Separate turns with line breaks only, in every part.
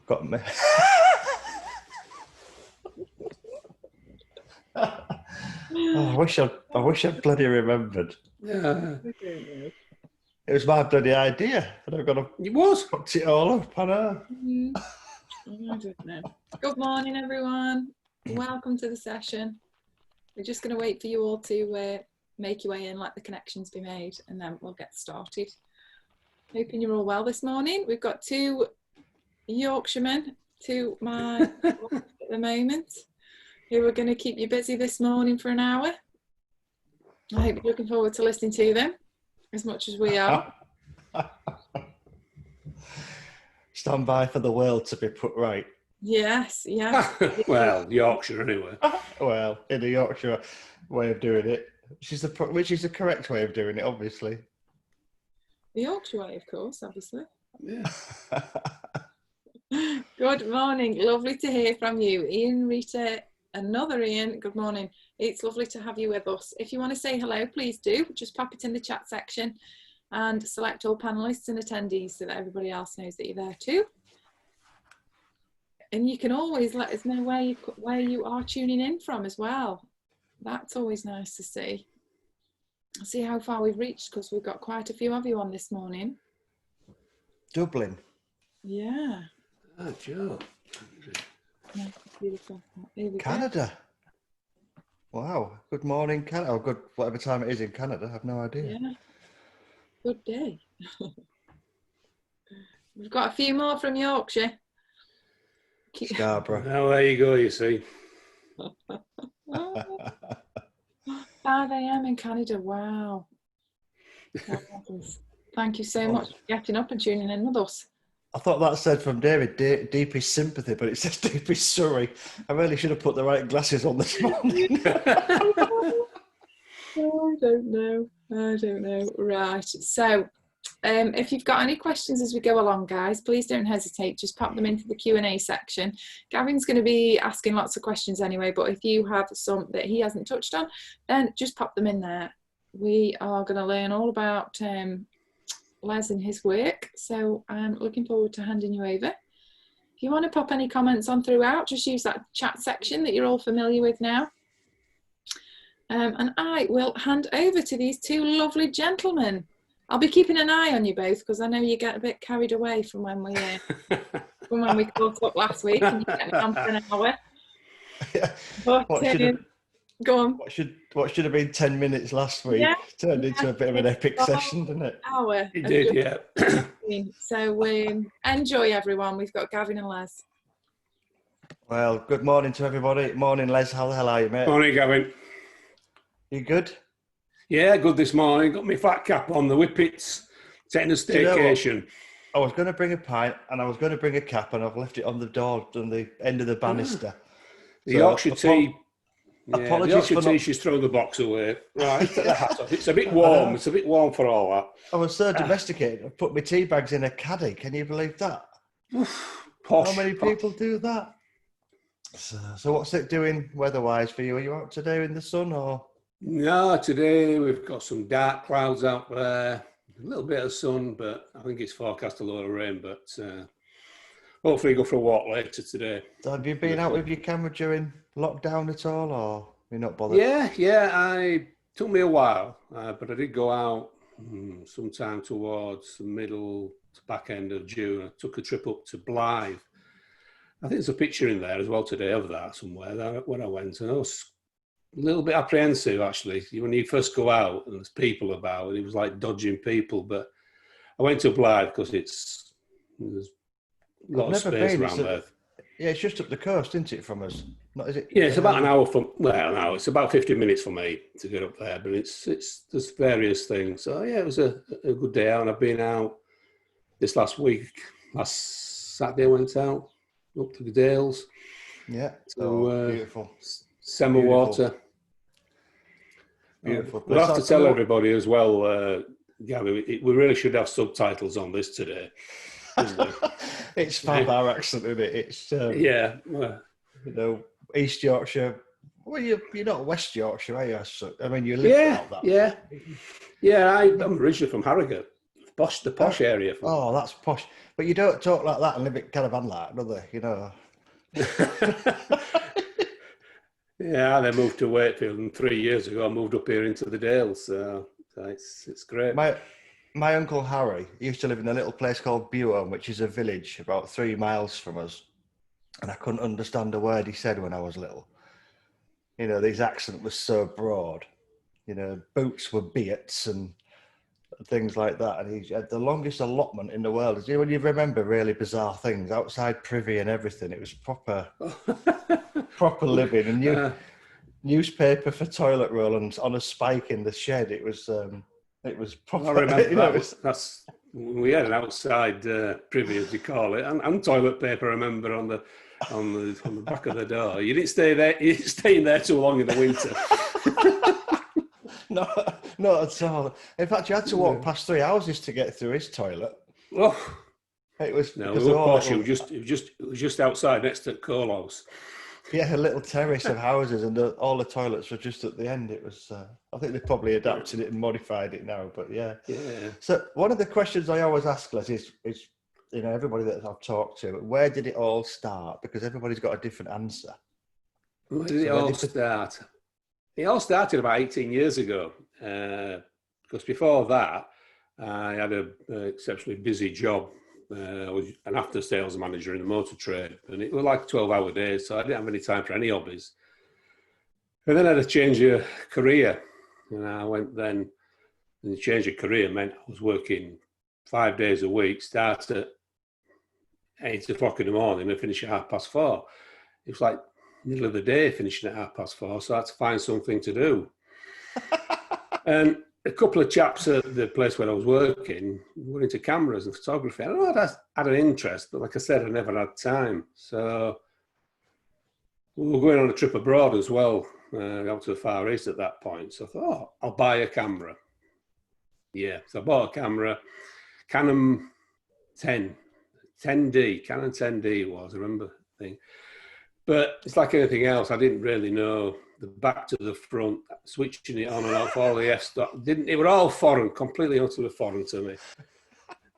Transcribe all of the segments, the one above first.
got me. I wish I'd bloody remembered.
Yeah.
It was my bloody idea, and I've got to put it all up. I know.
I don't know. Good morning, everyone. Welcome to the session. We're just going to wait for you all to make your way in, let the connections be made, and then we'll get started. Hoping you're all well this morning. We've got two Yorkshiremen to my left at the moment, who are going to keep you busy this morning for an hour. I hope you're looking forward to listening to them as much as we are.
Stand by for the world to be put right.
Yes, yes.
Well, Yorkshire anyway.
Well, in the Yorkshire way of doing it, which is the correct way of doing it, obviously.
The Yorkshire way, of course, obviously.
Yeah.
Good morning. Lovely to hear from you. Ian, Rita, another Ian. Good morning. It's lovely to have you with us. If you want to say hello, please do. Just pop it in the chat section and select all panelists and attendees so that everybody else knows that you're there too. And you can always let us know where you are tuning in from as well. That's always nice to see. See how far we've reached, because we've got quite a few of you on this morning.
Dublin.
Yeah.
Oh, Joe.
Beautiful. Here we
Canada.
Go.
Wow. Good morning, Canada. Oh, good. Whatever time it is in Canada, I have no idea.
Yeah. Good day. We've got a few more from Yorkshire.
Scarborough.
Well, there you go, you see.
5 a.m. in Canada. Wow. Thank you so much for getting up and tuning in with us.
I thought that said from David, deepest sympathy, but it says deepest Surrey. I really should have put the right glasses on this morning.
I don't know. Right. So, if you've got any questions as we go along, guys, please don't hesitate. Just pop them into the Q&A section. Gavin's going to be asking lots of questions anyway, but if you have some that he hasn't touched on, then just pop them in there. We are going to learn all about Les and his work, so I'm looking forward to handing you over. If you want to pop any comments on throughout, just use that chat section that you're all familiar with now. And I will hand over to these two lovely gentlemen. I'll be keeping an eye on you both, because I know you get a bit carried away from when we caught up last week and you get on for an hour. But, go on.
What should have been 10 minutes last week turned into a bit of an epic session, didn't it?
Hour.
It did, yeah.
So enjoy, everyone. We've got Gavin and Les.
Well, good morning to everybody. Morning, Les. How the hell are you, mate?
Morning, Gavin.
You good?
Yeah, good this morning. Got my fat cap on, the Whippets, taking a staycation.
You know, I was going to bring a pint and I was going to bring a cap, and I've left it on the door, on the end of the banister.
The Yorkshire tea.
Apologies,
the Yorkshire tea, she's thrown the box away. Right, take the hat off. It's a bit warm. It's a bit warm for all that.
I was so domesticated. I put my tea bags in a caddy. Can you believe that?
Posh.
How many people do that? So what's it doing weather-wise for you? Are you out today in the sun or?
No, today we've got some dark clouds out there. A little bit of sun, but I think it's forecast a lot of rain. But hopefully go for a walk later today.
So have you been out with your camera during lockdown at all, or you're not bothered?
Yeah. It took me a while, but I did go out sometime towards the middle to back end of June. I took a trip up to Blythe. I think there's a picture in there as well today of that somewhere when I went. And I was a little bit apprehensive, actually, when you first go out and there's people about, and it was like dodging people. But I went to Blythe because there's a lot of space around there.
Yeah, it's just up the coast, isn't it, from us? Is it?
Yeah, it's about an hour from. Well, no, it's about 50 minutes for me to get up there, but it's there's various things. So yeah, it was a good day out, and I've been out this last week. Last Saturday, I went out up to the Dales.
Yeah,
so
beautiful.
Summer water.
Beautiful.
We'll have to tell everybody as well, Gavin, we really should have subtitles on this today.
It's fab, our accent, isn't it? It's you know, East Yorkshire. Well, you're not West Yorkshire, are you? I mean, you live out that.
Yeah. I'm originally from Harrogate, the posh area.
Oh, that's posh. But you don't talk like that and live at caravan like, do they? You know.
Yeah, they moved to Wakefield, and 3 years ago I moved up here into the Dales. So it's great.
My uncle Harry used to live in a little place called Buon, which is a village about 3 miles from us, and I couldn't understand a word he said when I was little. You know, his accent was so broad. You know, boots were beats and things like that. And he had the longest allotment in the world. You know, when you remember really bizarre things, outside privy and everything, it was proper living. And newspaper for toilet roll and on a spike in the shed. It was proper.
I remember
you know,
we had an outside privy, as you call it, and toilet paper. I remember on the back of the door. You didn't stay there. You didn't stay in there too long in the winter.
No, not at all. In fact, you had to walk past 3 houses to get through his toilet.
Oh,
it was
no, we were posh. It was just outside next to the coal house.
Yeah, a little terrace of houses, and all the toilets were just at the end. It was. I think they probably adapted it and modified it now, but yeah.
Yeah.
So one of the questions I always ask, Les, is you know, everybody that I've talked to, where did it all start? Because everybody's got a different answer.
Where did it all start? It all started about 18 years ago. Because before that, I had an exceptionally busy job. I was an after-sales manager in the motor trade, and it was like 12-hour days, so I didn't have any time for any hobbies. And then I had a change of career, and I went then, and the change of career meant I was working 5 days a week, start at 8 o'clock in the morning and finish at 4:30. It was like middle of the day finishing at 4:30, so I had to find something to do. And a couple of chaps at the place where I was working were into cameras and photography. I know I had an interest, but like I said, I never had time. So we were going on a trip abroad as well, out to the Far East at that point. So I thought, I'll buy a camera. Yeah, so I bought a camera, Canon 10D, Canon 10D it was, I remember the thing. But it's like anything else, I didn't really know the back to the front, switching it on and off, all the f-stop. It were all foreign, completely utterly foreign to me.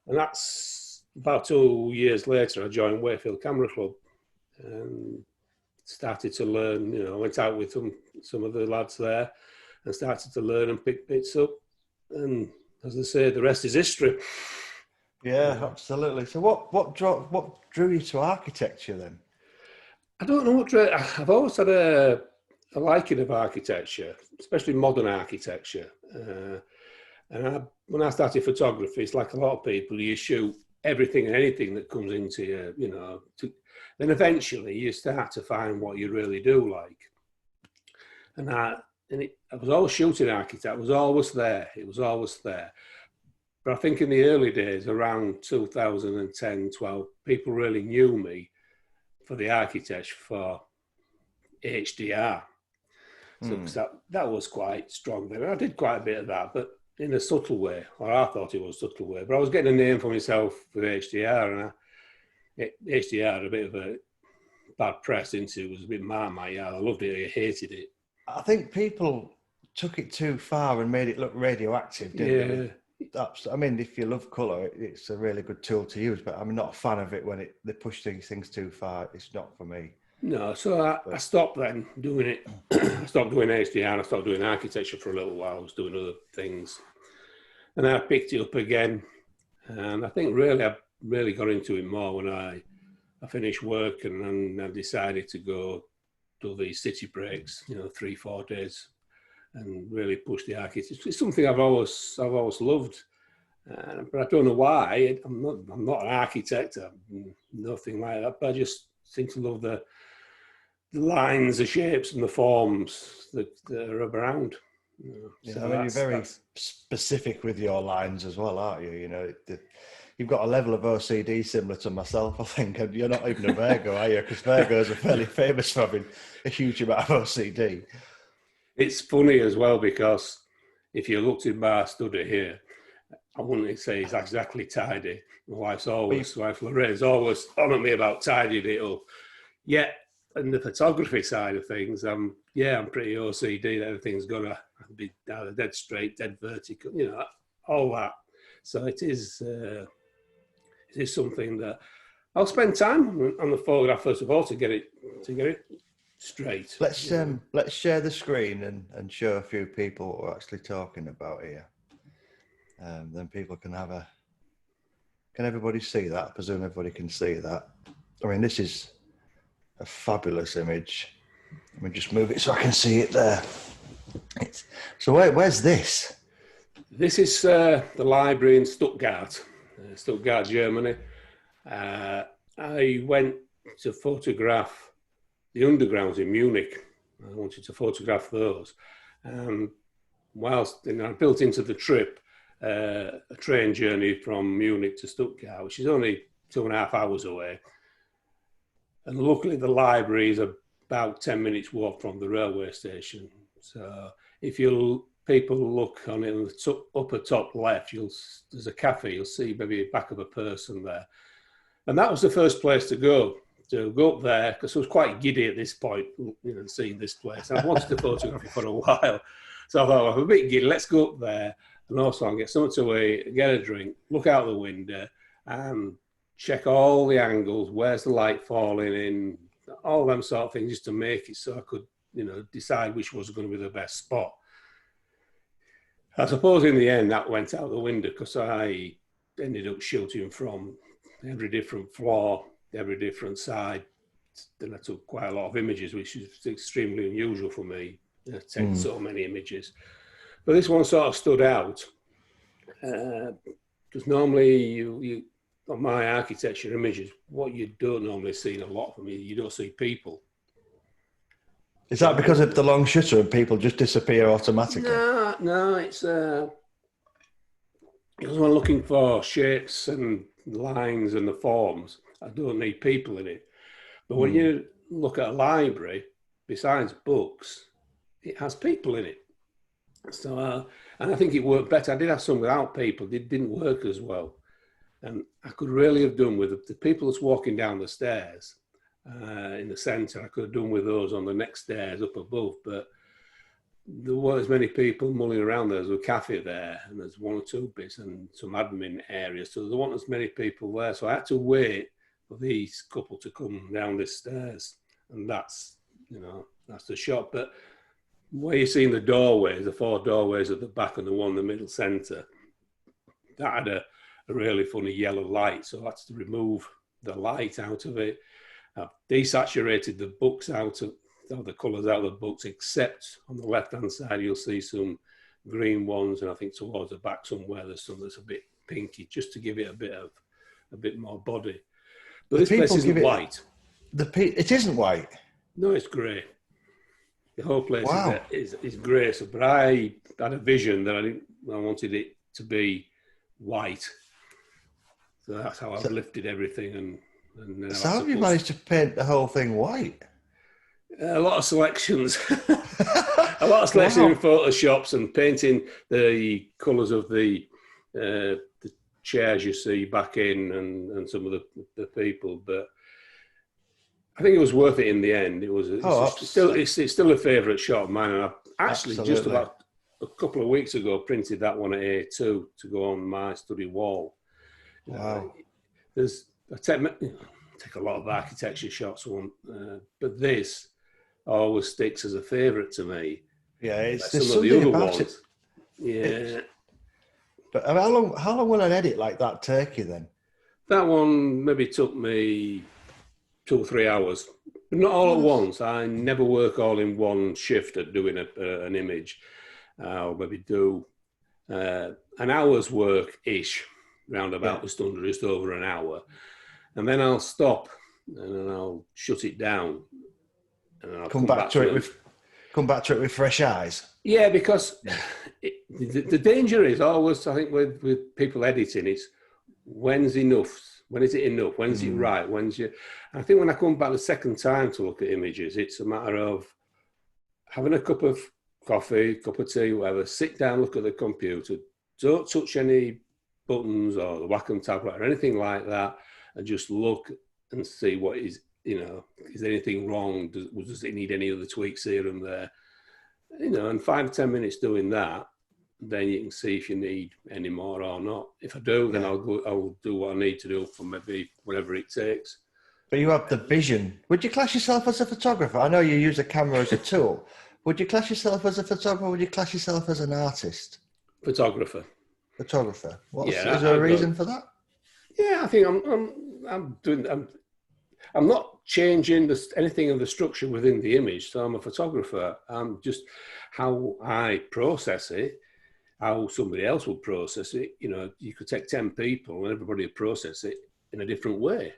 And that's about 2 years later, I joined Wakefield Camera Club and started to learn, you know, I went out with some of the lads there and started to learn and pick bits up. And as I say, the rest is history.
Yeah, absolutely. So what drew you to architecture then?
I don't know what I've always had a liking of architecture, especially modern architecture. And when I started photography, it's like a lot of people, you shoot everything and anything that comes into you, you know. Then eventually you start to find what you really do like. And I was always shooting architecture. It was always there. It was always there. But I think in the early days, around 2010, 12, people really knew me for the architecture for HDR. So that was quite strong there. I did quite a bit of that, but in a subtle way, or I thought it was a subtle way. But I was getting a name for myself with HDR, and HDR had a bit of a bad press into it. Was a bit Marmite. I loved it, I hated it.
I think people took it too far and made it look radioactive, didn't they? I mean, if you love colour, it's a really good tool to use, but I'm not a fan of it when they push these things too far. It's not for me.
No, so I stopped then doing it. I stopped doing HDR. I stopped doing architecture for a little while. I was doing other things. And I picked it up again. And I think really, I really got into it more when I finished work and then I decided to go do these city breaks, 3-4 days, and really push the architecture. It's something I've always loved. But I don't know why. I'm not an architect, nothing like that, but I just seem to love the lines, the shapes and the forms that are around.
So I mean, you're very specific with your lines as well, aren't you? You've got a level of OCD similar to myself, I think, and you're not even a Virgo, are you? Because Virgos are fairly famous for having a huge amount of OCD.
It's funny as well, because if you looked in my study here, I wouldn't say it's exactly tidy. My wife Lorraine's always on at me about tidying it up. Yet, in the photography side of things, I'm pretty OCD that everything's got to be either dead straight, dead vertical, all that. So it is something that I'll spend time on the photograph first of all to get it straight.
Let's share the screen and show a few people what we're actually talking about here. Then people can can everybody see that? I presume everybody can see that. I mean, this is a fabulous image. Let me just move it so I can see it there. So where's this?
This is the library in Stuttgart, Germany. I went to photograph the undergrounds in Munich. I wanted to photograph those. Whilst I built into the trip a train journey from Munich to Stuttgart, which is only 2.5 hours away. And luckily the library is about 10 minutes walk from the railway station. So if people look on it in the upper top left, there's a cafe, you'll see maybe the back of a person there. And that was the first place to go up there, because I was quite giddy at this point, seeing this place. I wanted to photograph it for a while. So I thought, I'm a bit giddy, let's go up there. And also I'll get something to eat, get a drink, look out the window and check all the angles, where's the light falling in, all them sort of things, just to make it so I could, decide which was going to be the best spot. I suppose in the end that went out the window, because I ended up shooting from every different floor, every different side. Then I took quite a lot of images, which is extremely unusual for me, to take so many images. But this one sort of stood out, because normally you on my architecture images, what you don't normally see in a lot of them, you don't see people.
Is that because of the long shutter and people just disappear automatically?
No, it's because when I'm looking for shapes and lines and the forms, I don't need people in it. But when you look at a library, besides books, it has people in it. So, and I think it worked better. I did have some without people. It didn't work as well. And I could really have done with the people that's walking down the stairs in the centre. I could have done with those on the next stairs up above. But there weren't as many people mulling around. There's a cafe there, and there's 1 or 2 bits and some admin areas. So there weren't as many people there. So I had to wait for these couple to come down the stairs. And that's the shot. But where you're seeing the doorways, the 4 doorways at the back and the one in the middle centre, that had a really funny yellow light. So I had to remove the light out of it. I've desaturated the books out of the colours out of the books, except on the left-hand side, you'll see some green ones. And I think towards the back somewhere, there's some that's a bit pinky, just to give it a bit more body. But this place isn't white.
It isn't white?
No, it's grey. The whole place is grey. So, but I had a vision that I wanted it to be white. So that's how I've lifted everything. And
so how have you managed to paint the whole thing white?
A lot of selections. A lot of selections in Photoshops and painting the colours of the chairs you see back in and some of the people. But I think it was worth it in the end. It's still a favourite shot of mine. And I've actually just about a couple of weeks ago printed that one at A2 to go on my study wall.
Wow.
I take a lot of architecture shots, but this always sticks as a favourite to me.
Yeah, it's
some
there's
of the
something
other
about
ones.
it.
Yeah.
But how long will an edit like that take you then?
That one maybe took me 2 or 3 hours, but not all at once. I never work all in one shift at doing an image. I'll maybe do an hour's work-ish, round about just over an hour. And then I'll stop and then I'll shut it down. And I'll come back to it with fresh eyes. Yeah, because the danger is always, I think, with people editing, it's when's enough? When is it enough? When's it right? I think when I come back the second time to look at images, it's a matter of having a cup of coffee, cup of tea, whatever, sit down, look at the computer, don't touch any buttons or the Wacom tablet or anything like that, and just look and see what is, is there anything wrong? Does it need any other tweaks here and there? And 5 or 10 minutes doing that, then you can see if you need any more or not. If I do, then I'll do what I need to do for maybe whatever it takes.
But you have the vision. Would you class yourself as a photographer? I know you use a camera as a tool. Would you class yourself as a photographer, or would you class yourself as an artist?
Photographer.
Photographer.
Yeah,
is there a reason for that?
Yeah, I think I'm not changing anything of the structure within the image. So I'm a photographer. I'm just how I process it, how somebody else would process it. You know, you could take 10 people and everybody would process it in a different way.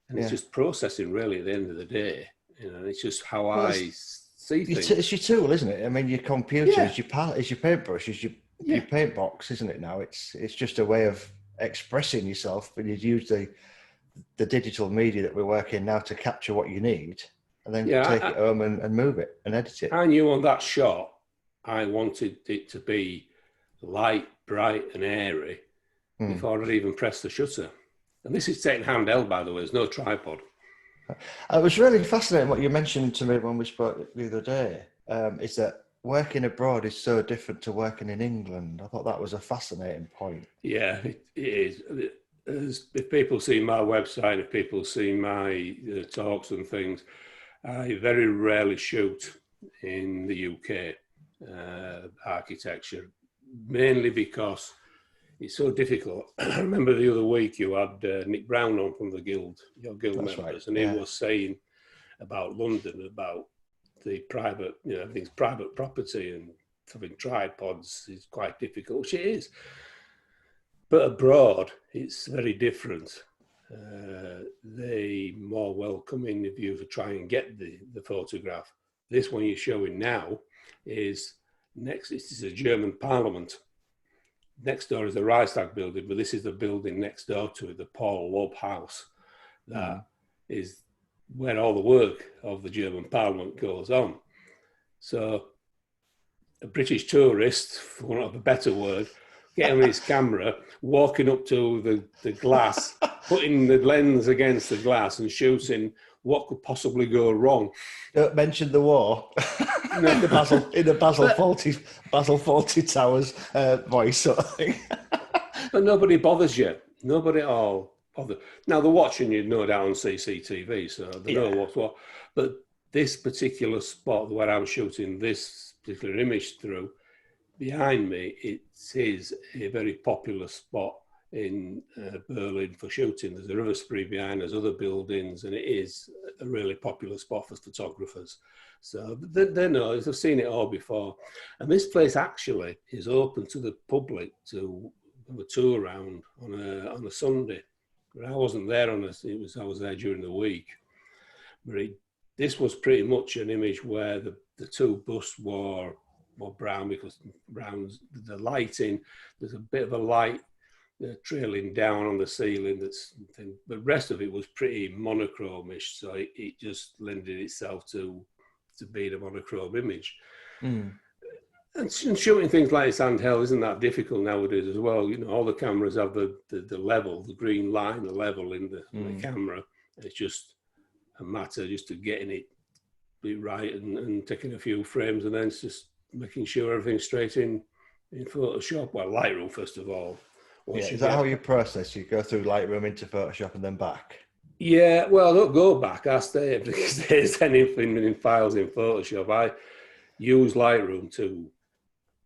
And it's just processing really at the end of the day. You know, it's just how I see things.
It's your tool, isn't it? I mean, your computer is your palette, is your paintbrush, is your paint box, isn't it now? It's just a way of expressing yourself, but you use the digital media that we're working now to capture what you need, and then take it home and move it and edit it.
I knew on that shot, I wanted it to be light, bright and airy before I'd even pressed the shutter. And this is taken handheld, by the way. There's no tripod.
It was really fascinating what you mentioned to me when we spoke the other day, is that working abroad is so different to working in England. I thought that was a fascinating point.
Yeah, it is. If people see my website, if people see my talks and things, I very rarely shoot in the UK architecture, mainly because it's so difficult. I remember the other week you had Nick Brown on from the Guild, your Guild members, right. And he was saying about London, about the private, everything's private property and having tripods is quite difficult, which it is. But abroad, it's very different. They more welcoming if you try and get the photograph. This one you're showing now is next. This is a German Parliament. Next door is the Reichstag building, but this is the building next door to it, the Paul Loeb House. That is where all the work of the German Parliament goes on. So a British tourist, for want of a better word, getting his camera, walking up to the glass, putting the lens against the glass and shooting what could possibly go wrong.
Don't mention the war.
No.
in the Basil Fawlty Towers voice sort of thing.
But nobody bothers you. Nobody at all bothers. Now they're watching you, no doubt, on CCTV, so they know what's what. But this particular spot where I'm shooting this particular image through, behind me, it is a very popular spot in Berlin for shooting. There's a river spree behind, there's other buildings, and it is a really popular spot for photographers. So they know, they've seen it all before. And this place actually is open to the public to have a tour around on a Sunday. But I wasn't there I was there during the week. But this was pretty much an image where the two busts were brown, because brown's the lighting, there's a bit of a light trailing down on the ceiling, but the rest of it was pretty monochromish, so it just lended itself to being a monochrome image. And shooting things like this handheld isn't that difficult nowadays as well. All the cameras have the level, the green line, the level in the camera. It's just a matter just of getting it right and taking a few frames, and then it's just making sure everything's straight in Photoshop. Well, Lightroom first of all.
Is that how you process? You go through Lightroom into Photoshop and then back?
Yeah, well, I don't go back. I stay, because there's anything in files in Photoshop. I use Lightroom to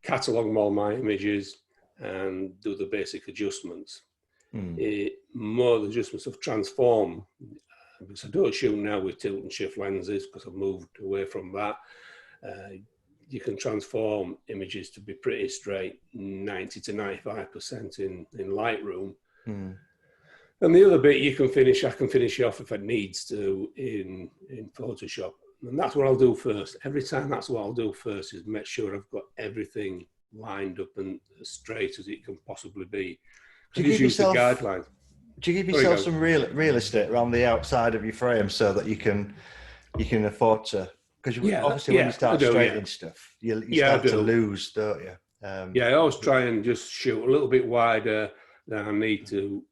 catalogue all my images and do the basic adjustments. More the adjustments of transform, because I don't shoot now with tilt and shift lenses because I've moved away from that. You can transform images to be pretty straight, 90 to 95% in Lightroom. And the other bit I can finish off if it needs to in Photoshop. And that's what I'll do first. Every time that's what I'll do first, is make sure I've got everything lined up and as straight as it can possibly be.
Do you give yourself some real estate around the outside of your frame so that you can afford to? Because obviously when you start straightening stuff, you start to lose, don't you?
I always try and just shoot a little bit wider than I need to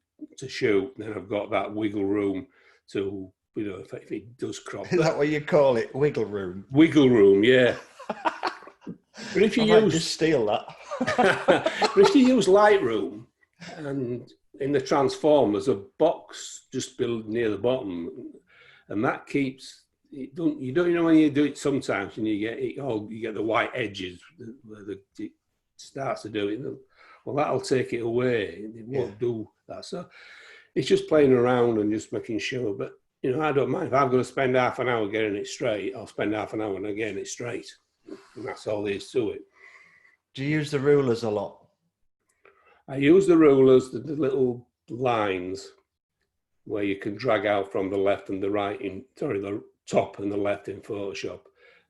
shoot. Then I've got that wiggle room to, if it does crop.
Is that what you call it? Wiggle room?
Wiggle room, yeah. But if you
might just steal that.
But if you use Lightroom, and in the transform, there's a box just built near the bottom, and that keeps. You don't know when you do it sometimes, and you get it all. You get the white edges where it starts to do it. Well, that'll take it away. It won't do that. So it's just playing around and just making sure. But you know, I don't mind if I'm going to spend half an hour getting it straight. I'll spend half an hour and getting it straight, and that's all there is to it.
Do you use the rulers a lot?
I use the rulers, the little lines where you can drag out from the left and the right the top and the left in Photoshop.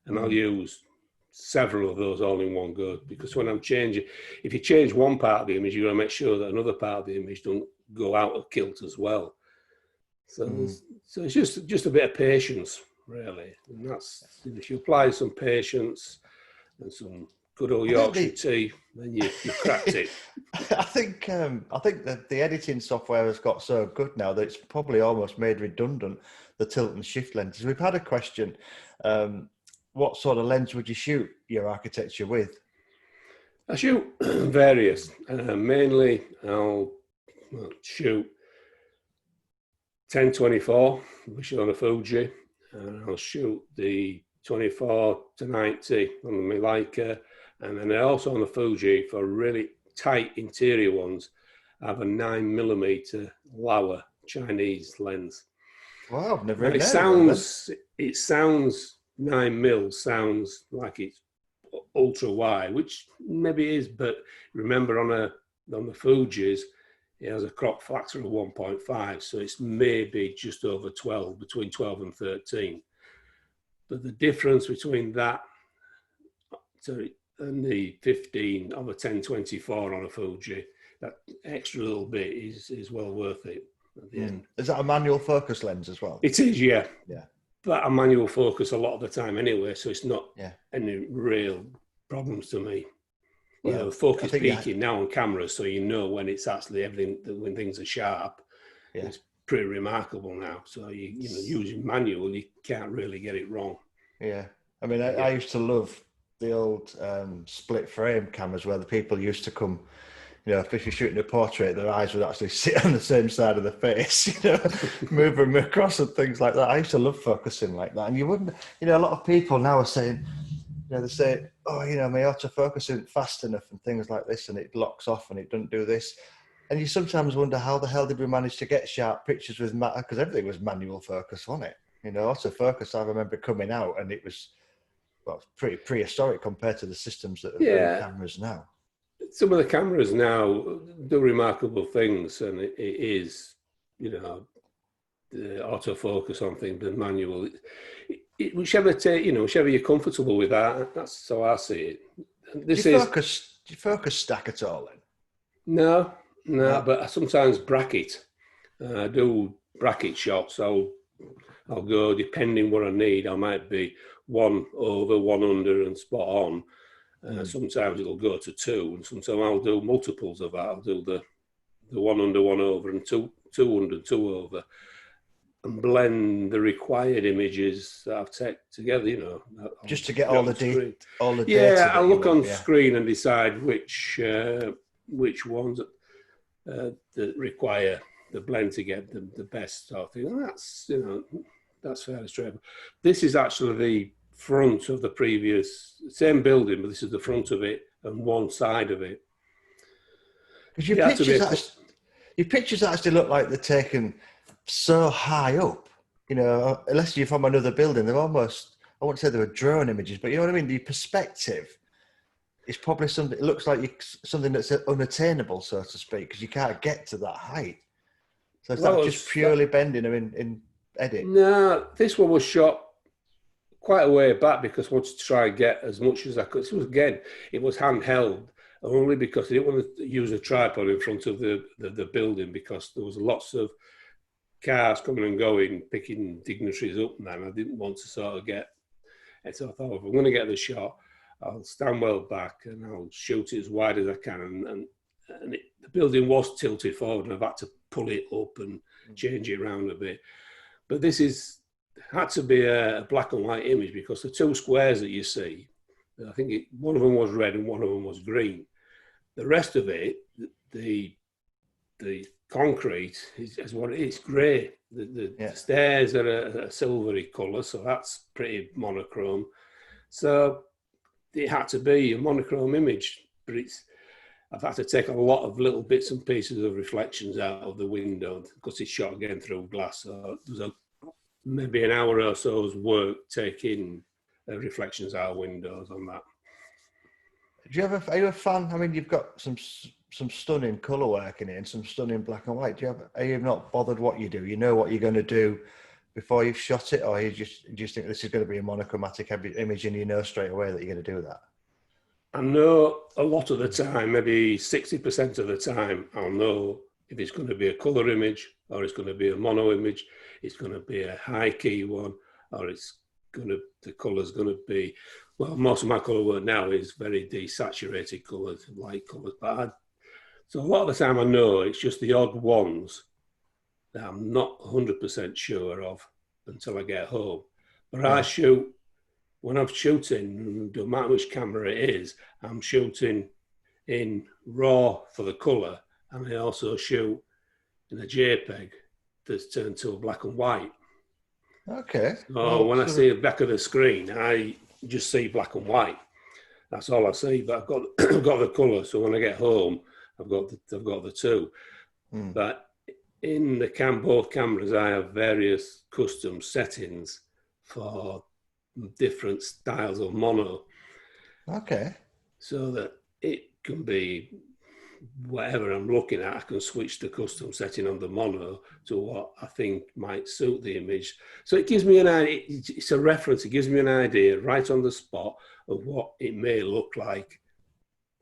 And I'll use several of those all in one go, because when I'm changing, if you change one part of the image, you've got to make sure that another part of the image don't go out of kilt as well. So, so it's just a bit of patience, really. And that's, if you apply some patience and some good old Yorkshire tea, then you cracked it.
I think that the editing software has got so good now that it's probably almost made redundant the tilt and shift lenses. We've had a question. What sort of lens would you shoot your architecture with?
I shoot various. Mainly, I'll shoot 10-24, which is on a Fuji, and I'll shoot the 24 to 90 on my Leica, and then also on the Fuji for really tight interior ones, I have a 9mm Laowa Chinese lens.
Wow, I've never heard
that. It sounds 9mm sounds like it's ultra wide, which maybe it is, but remember on the Fuji's, it has a crop factor of 1.5, so it's maybe just over 12, between 12 and 13. But the difference between that and the 15 of a 10-24 on a Fuji, that extra little bit is well worth it at the end.
Is that a manual focus lens as well?
It is, yeah.
Yeah.
But a manual focus a lot of the time anyway, so it's not any real problems to me. Well, you know, focus peaking now on cameras, so you know when it's actually everything, when things are sharp. Yeah. It's pretty remarkable now. So you know, using manual, you can't really get it wrong.
Yeah, I mean, I used to love the old split frame cameras where the people used to come. You know, if you're shooting a portrait, their eyes would actually sit on the same side of the face, you know, move them across and things like that. I used to love focusing like that. And you wouldn't, you know, a lot of people now are saying, you know, they say, oh, you know, my autofocus isn't fast enough and things like this, and it locks off and it doesn't do this. And you sometimes wonder, how the hell did we manage to get sharp pictures with because everything was manual focus, wasn't it? You know, autofocus, I remember coming out and it was, well, pretty prehistoric compared to the systems that are cameras now.
Some of the cameras now do remarkable things, and it is, you know, the autofocus on things, the manual. Whichever you're comfortable with that. That's how I see it.
Do you focus stack at all then?
No, but I sometimes bracket. I do bracket shots. I'll go, depending what I need. I might be one over, one under, and spot on. Sometimes it'll go to 2, and sometimes I'll do multiples of that. I'll do the 1 under, 1 over, and 2 under, 2 over, and blend the required images that I've taken together. You know,
just to get all the data.
Yeah, I'll look on screen and decide which ones that require the blend to get the best sort of thing. And that's, you know, that's fairly straight. This is actually the front of the previous same building, but this is the front of it and one side of it.
Because your pictures actually look like they're taken so high up, you know, unless you're from another building, they're almost, I wouldn't say they were drone images, but you know what I mean? The perspective is probably something, it looks like something that's unattainable, so to speak, because you can't get to that height. So it's not just purely bending them in edit.
No, this one was shot quite a way back because I wanted to try and get as much as I could. It was handheld, only because I didn't want to use a tripod in front of the building, because there was lots of cars coming and going, picking dignitaries up, and I didn't want to sort of get. And so I thought, if I'm going to get the shot, I'll stand well back and I'll shoot it as wide as I can. And the building was tilted forward, and I've had to pull it up and change it around a bit. But this had to be a black and white image, because the 2 squares that you see, I think one of them was red and one of them was green. the rest of it, the concrete is what it is, grey. The stairs are a silvery colour, so that's pretty monochrome. So it had to be a monochrome image, but I've had to take a lot of little bits and pieces of reflections out of the window because it's shot again through glass. So there's maybe an hour or so's work taking reflections out of windows on that.
Are you a fan? I mean, you've got some stunning colour work in it and some stunning black and white. Are you not bothered what you do? You know what you're going to do before you've shot it, or you just think this is going to be a monochromatic image and you know straight away that you're going to do that?
I know a lot of the time, maybe 60% of the time, I'll know if it's going to be a colour image or it's going to be a mono image, it's going to be a high key one, or the colour's going to be, well, most of my colour work now is very desaturated colours, light colours, so a lot of the time I know it's just the odd ones that I'm not 100% sure of until I get home. But I shoot, when I'm shooting, no matter which camera it is, I'm shooting in RAW for the colour, and I also shoot in a JPEG that's turned to a black and white.
Okay.
So when I see the back of the screen, I just see black and white. That's all I see. But I've got the colour, so when I get home, I've got the two. But in both cameras, I have various custom settings for different styles of mono.
Okay.
So that it can be whatever I'm looking at, I can switch the custom setting on the mono to what I think might suit the image. So it gives me an idea, it's a reference, it gives me an idea right on the spot of what it may look like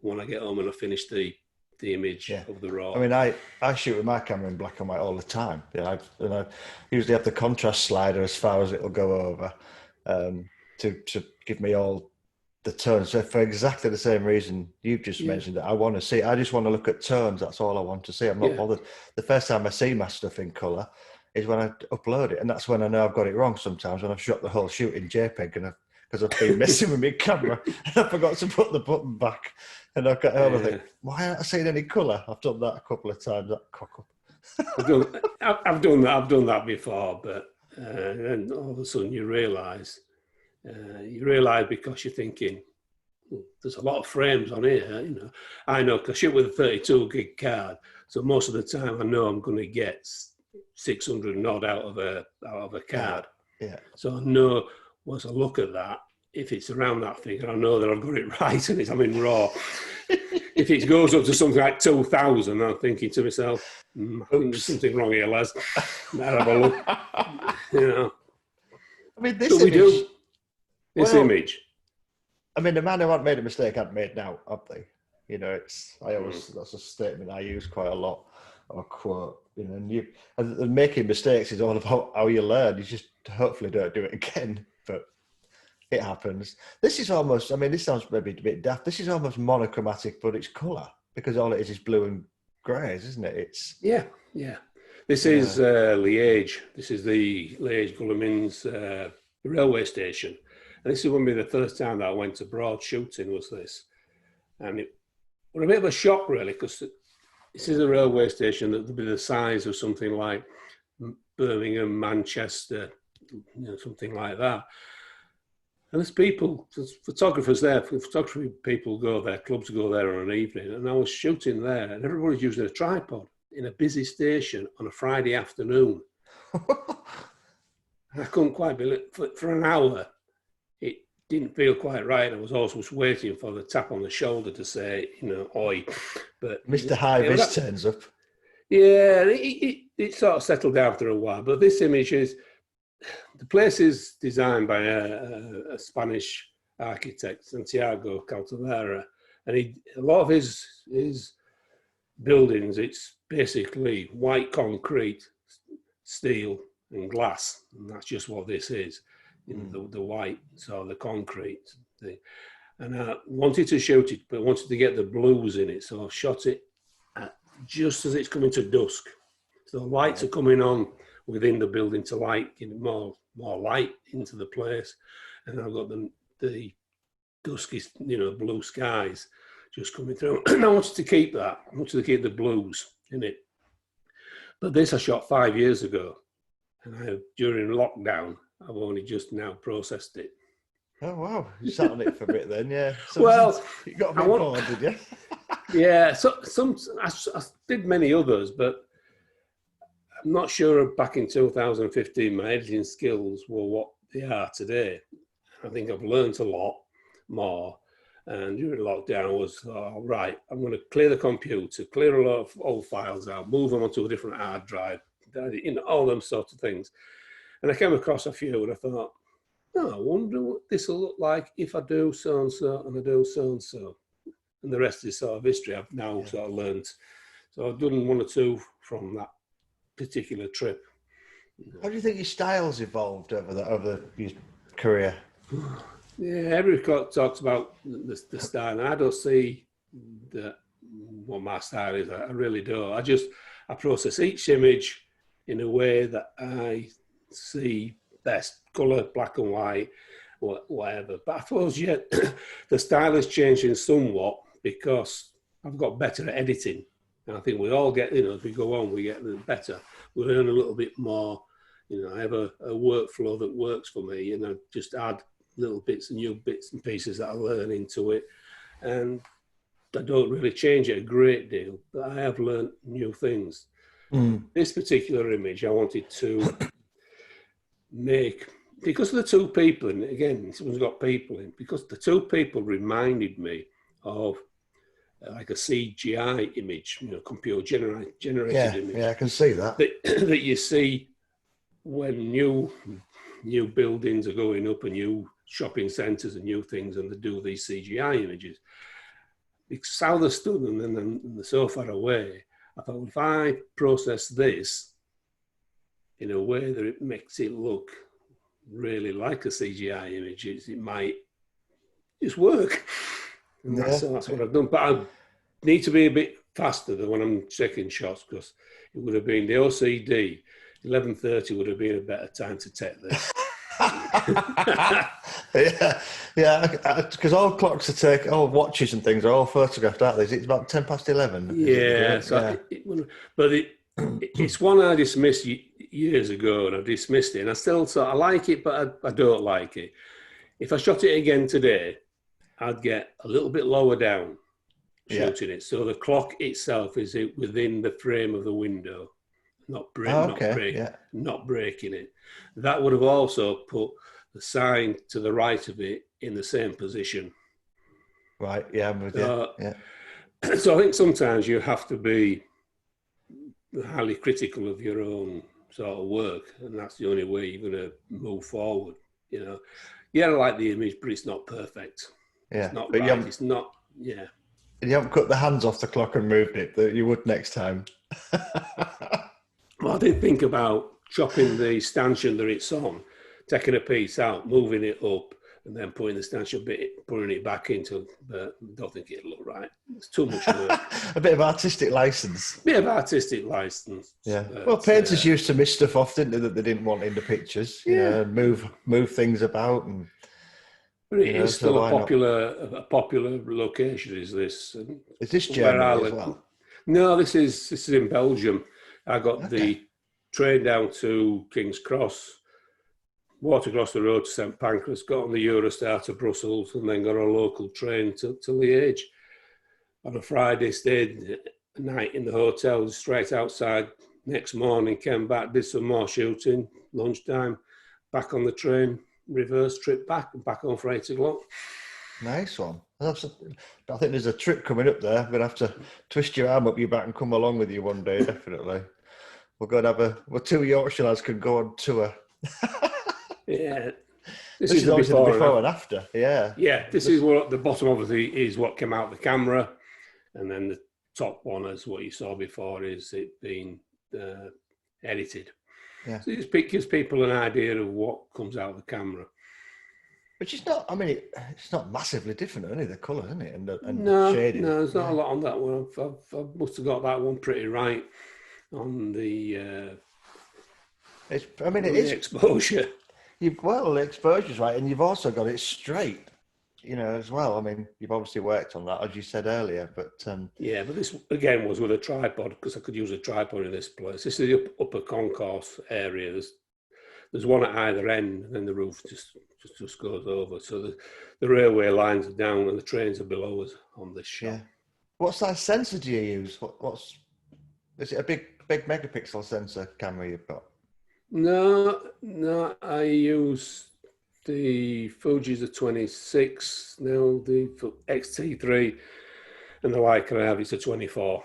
when I get home and I finish the image of the RAW.
I mean, I shoot with my camera in black and white all the time. I usually have the contrast slider as far as it'll go over to give me all the tones. So for exactly the same reason you've just mentioned, that I want to see. I just want to look at tones. That's all I want to see. I'm not bothered. The first time I see my stuff in colour is when I upload it, and that's when I know I've got it wrong. Sometimes when I've shot the whole shoot in JPEG and because I've been messing with my camera and I forgot to put the button back, and I've got home and think, why aren't I seeing any colour? I've done that a couple of times. That cock up.
I've done that before, but then all of a sudden you realise because you're thinking, there's a lot of frames on here, you know. I know, because I shoot with a 32 gig card, so most of the time I know I'm going to get 600 and odd out of a card.
Yeah.
So I know once I look at that, if it's around that figure, I know that I've got it right and I'm in RAW. If it goes up to something like 2,000, I'm thinking to myself, I think there's something wrong here, Les. I'll have a look. You know.
I mean, this
image.
I mean, the man who hadn't made a mistake hadn't made now, have they? You know, that's a statement I use quite a lot, or a quote. You know, and making mistakes is all about how you learn. You just hopefully don't do it again, but it happens. This is almost, I mean, this sounds maybe a bit daft. This is almost monochromatic, but it's colour, because all it is blue and greys, isn't it?
Yeah. This is Liège. This is the Liège Guillemins railway station. And this is going to be the first time that I went abroad shooting, was this. And it was a bit of a shock, really, because this is a railway station that would be the size of something like Birmingham, Manchester, you know, something like that. And there's photographers there, photography people go there, clubs go there on an evening, and I was shooting there, and everybody's using a tripod in a busy station on a Friday afternoon. I couldn't quite believe it. For an hour, it didn't feel quite right. I was also waiting for the tap on the shoulder to say, you know, oi. But
Mr. High-Vis turns up.
Yeah, it sort of settled down after a while. But this image is, the place is designed by a Spanish architect, Santiago Caltavera, and a lot of his buildings, it's basically white concrete, steel and glass, and that's just what this is, the white, so the concrete thing. And I wanted to shoot it, but I wanted to get the blues in it, so I shot it just as it's coming to dusk. So the lights are coming on within the building to light, getting more light into the place, and I've got the dusky, you know, blue skies just coming through. And I wanted to keep that. I wanted to keep the blues in it. But this I shot 5 years ago. And during lockdown, I've only just now processed it.
Oh, wow. You sat on it for a bit then, yeah. So
Well,
you got a bit bored, did you?
Yeah, so I did many others, but I'm not sure back in 2015 my editing skills were what they are today. I think I've learned a lot more. And during lockdown, I was right. I'm going to clear the computer, clear a lot of old files out, move them onto a different hard drive, all them sorts of things. And I came across a few, and I thought, I wonder what this will look like if I do so and so, and I do so and so. And the rest is sort of history. I've now sort of learned. So I've done one or two from that particular trip.
How do you think your style's evolved over your career?
Yeah, everybody talks about the style, and I don't see what my style is. I really don't. I process each image in a way that I see best, colour, black and white, whatever. But I suppose, the style is changing somewhat because I've got better at editing. And I think we all get, as we go on, we get better. We learn a little bit more. I have a workflow that works for me, and I just add little bits and new bits and pieces that I learn into it. And I don't really change it a great deal, but I have learned new things. This particular image, I wanted to make, because of the two people, and again, this one's got people in, because the two people reminded me of like a CGI image, computer generated image.
Yeah, I can see that.
That you see when new buildings are going up and new shopping centres and new things, and they do these CGI images. Because how they stood and then they're so far away, I thought, if I process this in a way that it makes it look really like a CGI image, it might just work. And that's what I've done. But I need to be a bit faster than when I'm taking shots, because it would have been the OCD. 11:30 would have been a better time to take this. Because
all clocks all watches and things are all photographed, aren't they? It's about 11:10.
Yeah, it's one I dismissed years ago, and I dismissed it, and I still I like it, but I don't like it. If I shot it again today, I'd get a little bit lower down shooting it, so the clock itself is within the frame of the window, not breaking it. That would have also put the sign to the right of it in the same position.
Right, yeah, I'm with you. Yeah.
So I think sometimes you have to be highly critical of your own sort of work, and that's the only way you're going to move forward. I like the image, but it's not perfect.
Yeah,
it's not
but
right. It's not. Yeah.
You haven't cut the hands off the clock and moved it that you would next time.
Well, I did think about chopping the stanchion that it's on, taking a piece out, moving it up, and then putting the stanchion bit, putting it back into. But I don't think it'll look right. It's too much work.
A bit of artistic license.
Yeah.
Well, painters used to miss stuff off, didn't they, that they didn't want in the pictures? And move things about. And
but it is still a popular location. Is this?
Is this Germany as well?
No, this is in Belgium. I got the train down to King's Cross, walked across the road to St Pancras, got on the Eurostar to Brussels, and then got a local train to Liège. On a Friday, stayed a night in the hotel, straight outside. Next morning, came back, did some more shooting, lunchtime, back on the train, reverse trip back home for 8 o'clock.
Nice one. I think there's a trip coming up there. I'm going to have to twist your arm up your back and come along with you one day, definitely. We're going to have two Yorkshire lads can go on tour.
Yeah.
This is always the before and after. Yeah.
Yeah, this is what the bottom obviously is what came out of the camera. And then the top one, as what you saw before, is it being edited.
Yeah.
So it gives people an idea of what comes out of the camera.
Which is not, it's not massively different, only the colour, isn't it? And
no,
shading.
No, there's not a lot on that one. I must have got that one pretty right on the
it is
exposure.
The exposure's right, and you've also got it straight. you know, as well. I mean, you've obviously worked on that, as you said earlier, but
Yeah, but this again was with a tripod, because I could use a tripod in this place. This is the upper concourse area. There's one at either end, and then the roof just goes over. So the railway lines are down and the trains are below us on this shop.
yeah. What size sensor do you use? Is it a big megapixel sensor camera you've got?
No, I use the Fuji's a 26, now the XT3, and the Leica I have is a 24.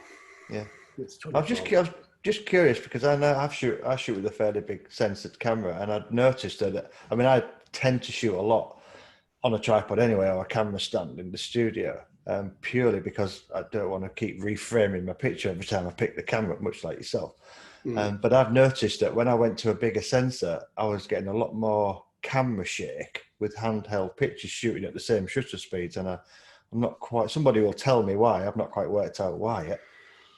Yeah.
It's
I was just curious because I know I shoot with a fairly big sensored camera, and I'd noticed that. I mean, I tend to shoot a lot on a tripod anyway, or a camera stand in the studio, purely because I don't want to keep reframing my picture every time I pick the camera up, much like yourself. But I've noticed that when I went to a bigger sensor, I was getting a lot more camera shake with handheld pictures shooting at the same shutter speeds, and I'm not quite. Somebody will tell me why. I've not quite worked out why yet.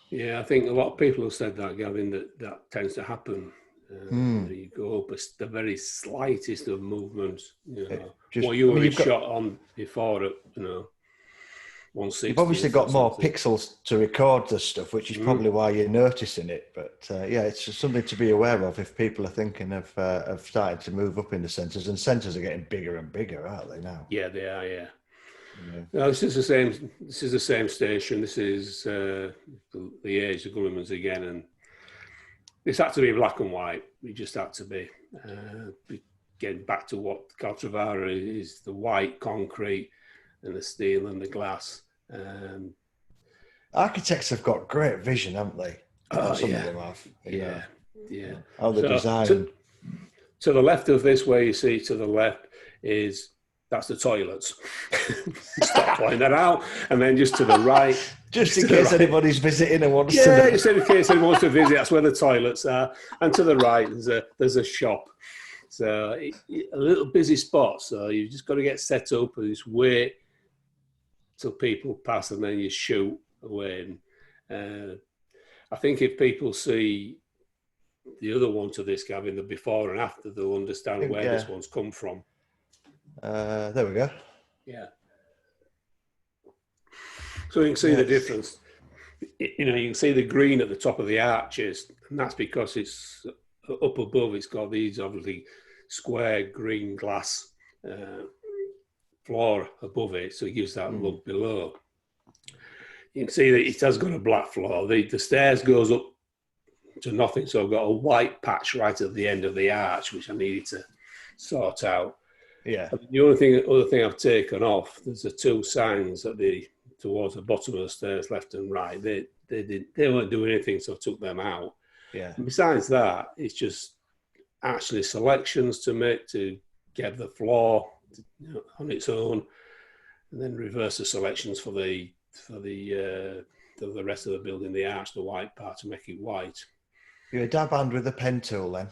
Yeah, I think a lot of people have said that, Gavin, that tends to happen. You go up the very slightest of movements. You know, what you were shot on before, you know, 160.
You've obviously got more pixels to record this stuff, which is probably why you're noticing it. But yeah, it's just something to be aware of if people are thinking of starting to move up in the sensors. And sensors are getting bigger and bigger, aren't they now?
Yeah, they are. Yeah. No, this is the same. This is the same station. This is the age of Guillemans again, and this had to be black and white. We just had to be getting back to what Caltravara is: the white concrete and the steel and the glass.
Architects have got great vision, haven't they? Some of them have.
Yeah.
How the design.
To the left of this, where you see to the left is. That's the toilets. Stop pointing that out. And then just to the right.
Just in case anybody's visiting and wants to know.
Yeah, just in case anyone wants to visit, that's where the toilets are. And to the right, there's a shop. So a little busy spot. So you've just got to get set up and just wait till people pass and then you shoot away. And I think if people see the other one to this, Gavin, the before and after, they'll understand where this one's come from.
There we go.
Yeah. So you can see the difference. You know, you can see the green at the top of the arches, and that's because it's up above. It's got these obviously square green glass floor above it, so it gives that look below. You can see that it has got a black floor. The stairs goes up to nothing, so I've got a white patch right at the end of the arch, which I needed to sort out.
Yeah.
The other thing I've taken off, there's the two signs towards the bottom of the stairs, left and right. They weren't doing anything, so I took them out.
Yeah.
And besides that, it's just actually selections to make to get the floor on its own, and then reverse the selections for the rest of the building, the arch, the white part, to make it white.
You're a dab hand with a pen tool then.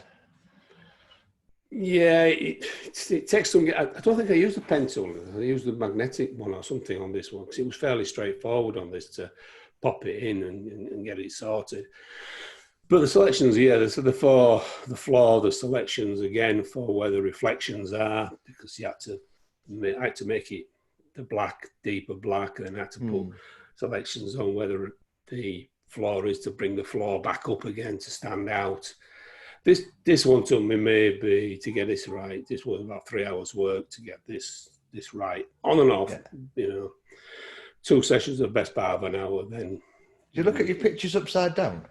Yeah, it takes some. I don't think I used the pen tool. I used the magnetic one or something on this one because it was fairly straightforward on this to pop it in and get it sorted. But the selections, so the floor, the selections again for where the reflections are, because I had to make it the black, deeper black, and then I had to put selections on whether the floor is to bring the floor back up again to stand out. This one took me maybe to get this right. This was about 3 hours work to get this right, on and off. Yeah. 2 sessions of best part of an hour. Then.
Do you look at your pictures upside down?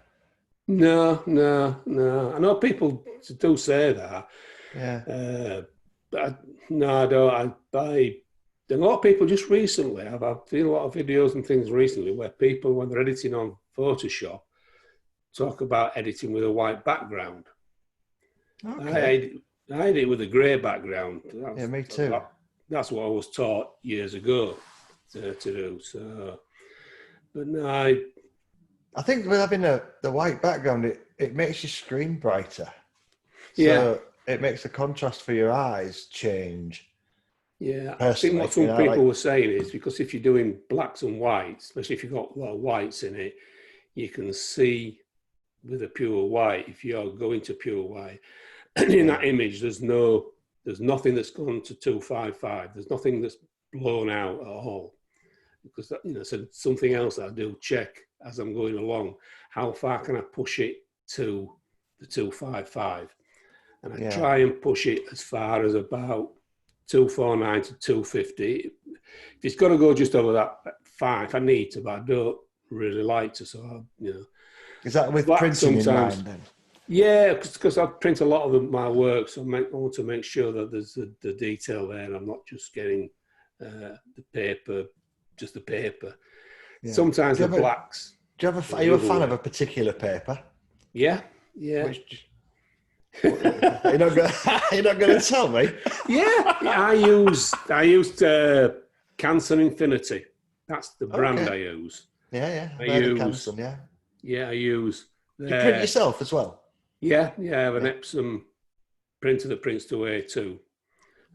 No. I know people do say that.
Yeah.
But no, I don't. A lot of people just recently. I've seen a lot of videos and things recently where people, when they're editing on Photoshop, talk about editing with a white background. Okay. I had it with a grey background.
Yeah, me too.
That's what I was taught years ago to do. So, but no,
I think with having the white background, it makes your screen brighter.
So
it makes the contrast for your eyes change.
Yeah, I think what some people were saying is because if you're doing blacks and whites, especially if you've got a lot of whites in it, you can see with a pure white, if you're going to pure white, and in that image, there's nothing that's gone to 255. There's nothing that's blown out at all. Because so something else that I do check as I'm going along, how far can I push it to the 255? And I try and push it as far as about 249 to 250. If it's got to go just over that, fine, if I need to, but I don't really like to. So,
Is that with printing in mind then?
Yeah, because I print a lot of my work, so I want to make sure that there's the detail there. I'm not just getting the paper, just the paper. Yeah. Sometimes the blacks.
Are you a fan of a particular paper?
Yeah.
You're not going to tell me?
Yeah, I used Cancer Infinity. That's the brand I use.
Yeah. I use Cancer, yeah.
Yeah, I use.
Do you print yourself as well?
Yeah. I have an Epsom printer that prints to A2.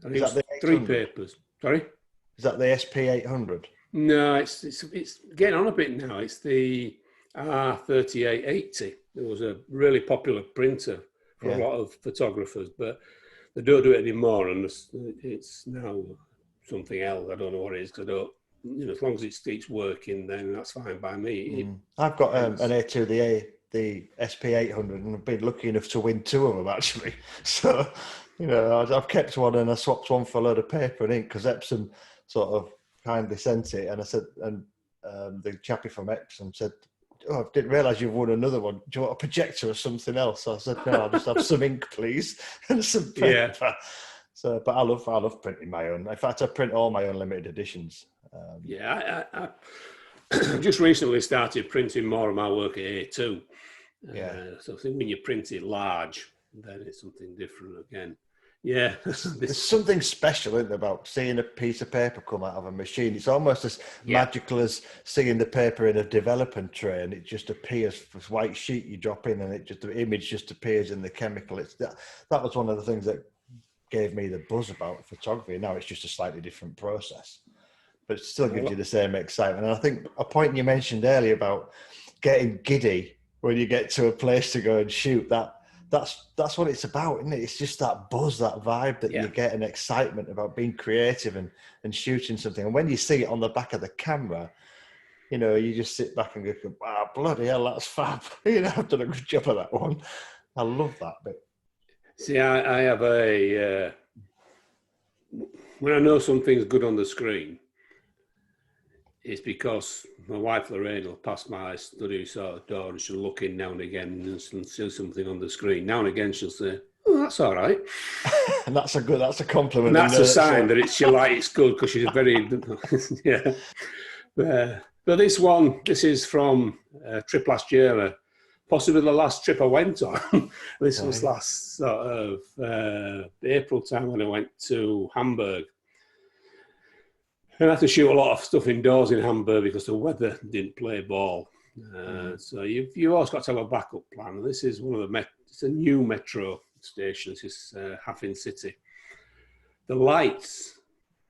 I use 3 papers. Sorry?
Is that the SP800?
No, it's getting on a bit now. It's the R3880. It was a really popular printer for a lot of photographers, but they don't do it anymore, and it's now something else. I don't know what it is, because I don't. As long as it's working, then that's fine by me.
I've got an A2, the SP800, and I've been lucky enough to win 2 of them actually. So, I've kept one and I swapped one for a load of paper and ink because Epsom sort of kindly sent it, and I said, and the chappie from Epsom said, "Oh, I didn't realise you've won another one. Do you want a projector or something else?" So I said, "No, I'll just have some ink, please, and some paper." Yeah. So, but I love printing my own. In fact, I print all my own limited editions.
I just recently started printing more of my work at A2. So I think when you print it large, then it's something different again. Yeah.
There's something special, isn't there, about seeing a piece of paper come out of a machine. It's almost as magical as seeing the paper in a development tray, and it just appears, this white sheet you drop in, and the image just appears in the chemical. That was one of the things that gave me the buzz about photography. Now it's just a slightly different process, but it still gives you the same excitement. And I think a point you mentioned earlier about getting giddy when you get to a place to go and shoot, that's what it's about, isn't it? It's just that buzz, that vibe that you get, an excitement about being creative and shooting something. And when you see it on the back of the camera, you just sit back and go, "Wow, bloody hell, that's fab." I've done a good job of that one. I love that bit.
See, I have when I know something's good on the screen, it's because my wife Lorraine will pass my study sort of door, and she'll look in now and again and see something on the screen. Now and again she'll say, "Oh, that's all right."
And that's a compliment.
And that's a sign that it's good, because she's very But this is from a trip last year, possibly the last trip I went on. This was last sort of April time when I went to Hamburg. And I had to shoot a lot of stuff indoors in Hamburg because the weather didn't play ball. So you always got to have a backup plan. And this is one of it's a new metro station. This is Hafen City. The lights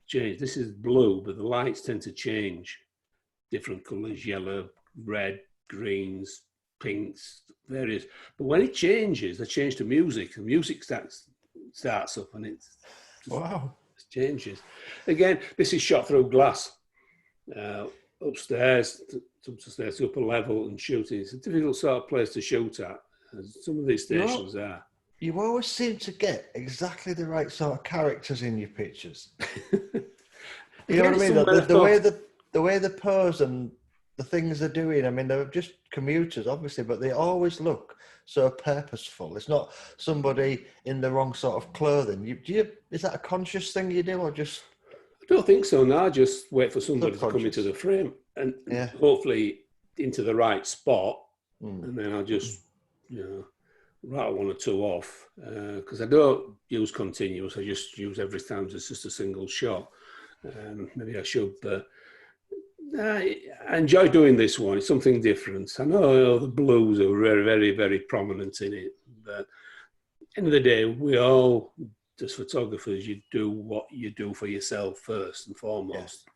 change. This is blue, but the lights tend to change. Different colours, yellow, red, greens, pinks, various. But when it changes, they change to music. The music starts up, and it's
wow.
It changes. Again, this is shot through glass. Upstairs, to upper level, and shooting. It's a difficult sort of place to shoot at, as some of these stations are.
You always seem to get exactly the right sort of characters in your pictures. You know what I mean? The way they pose and the things they're doing. I mean, they're just commuters, obviously, but they always look so purposeful. It's not somebody in the wrong sort of clothing. Is that a conscious thing you do, or just?
I don't think so. No, I just wait for somebody to come into the frame and hopefully into the right spot, and then I'll just, rattle one or two off, because I don't use continuous. I just use every time it's just a single shot. Maybe I should, but I enjoy doing this one. It's something different. I know the blues are very, very, very prominent in it, but at the end of the day, we all, as photographers, you do what you do for yourself first and foremost.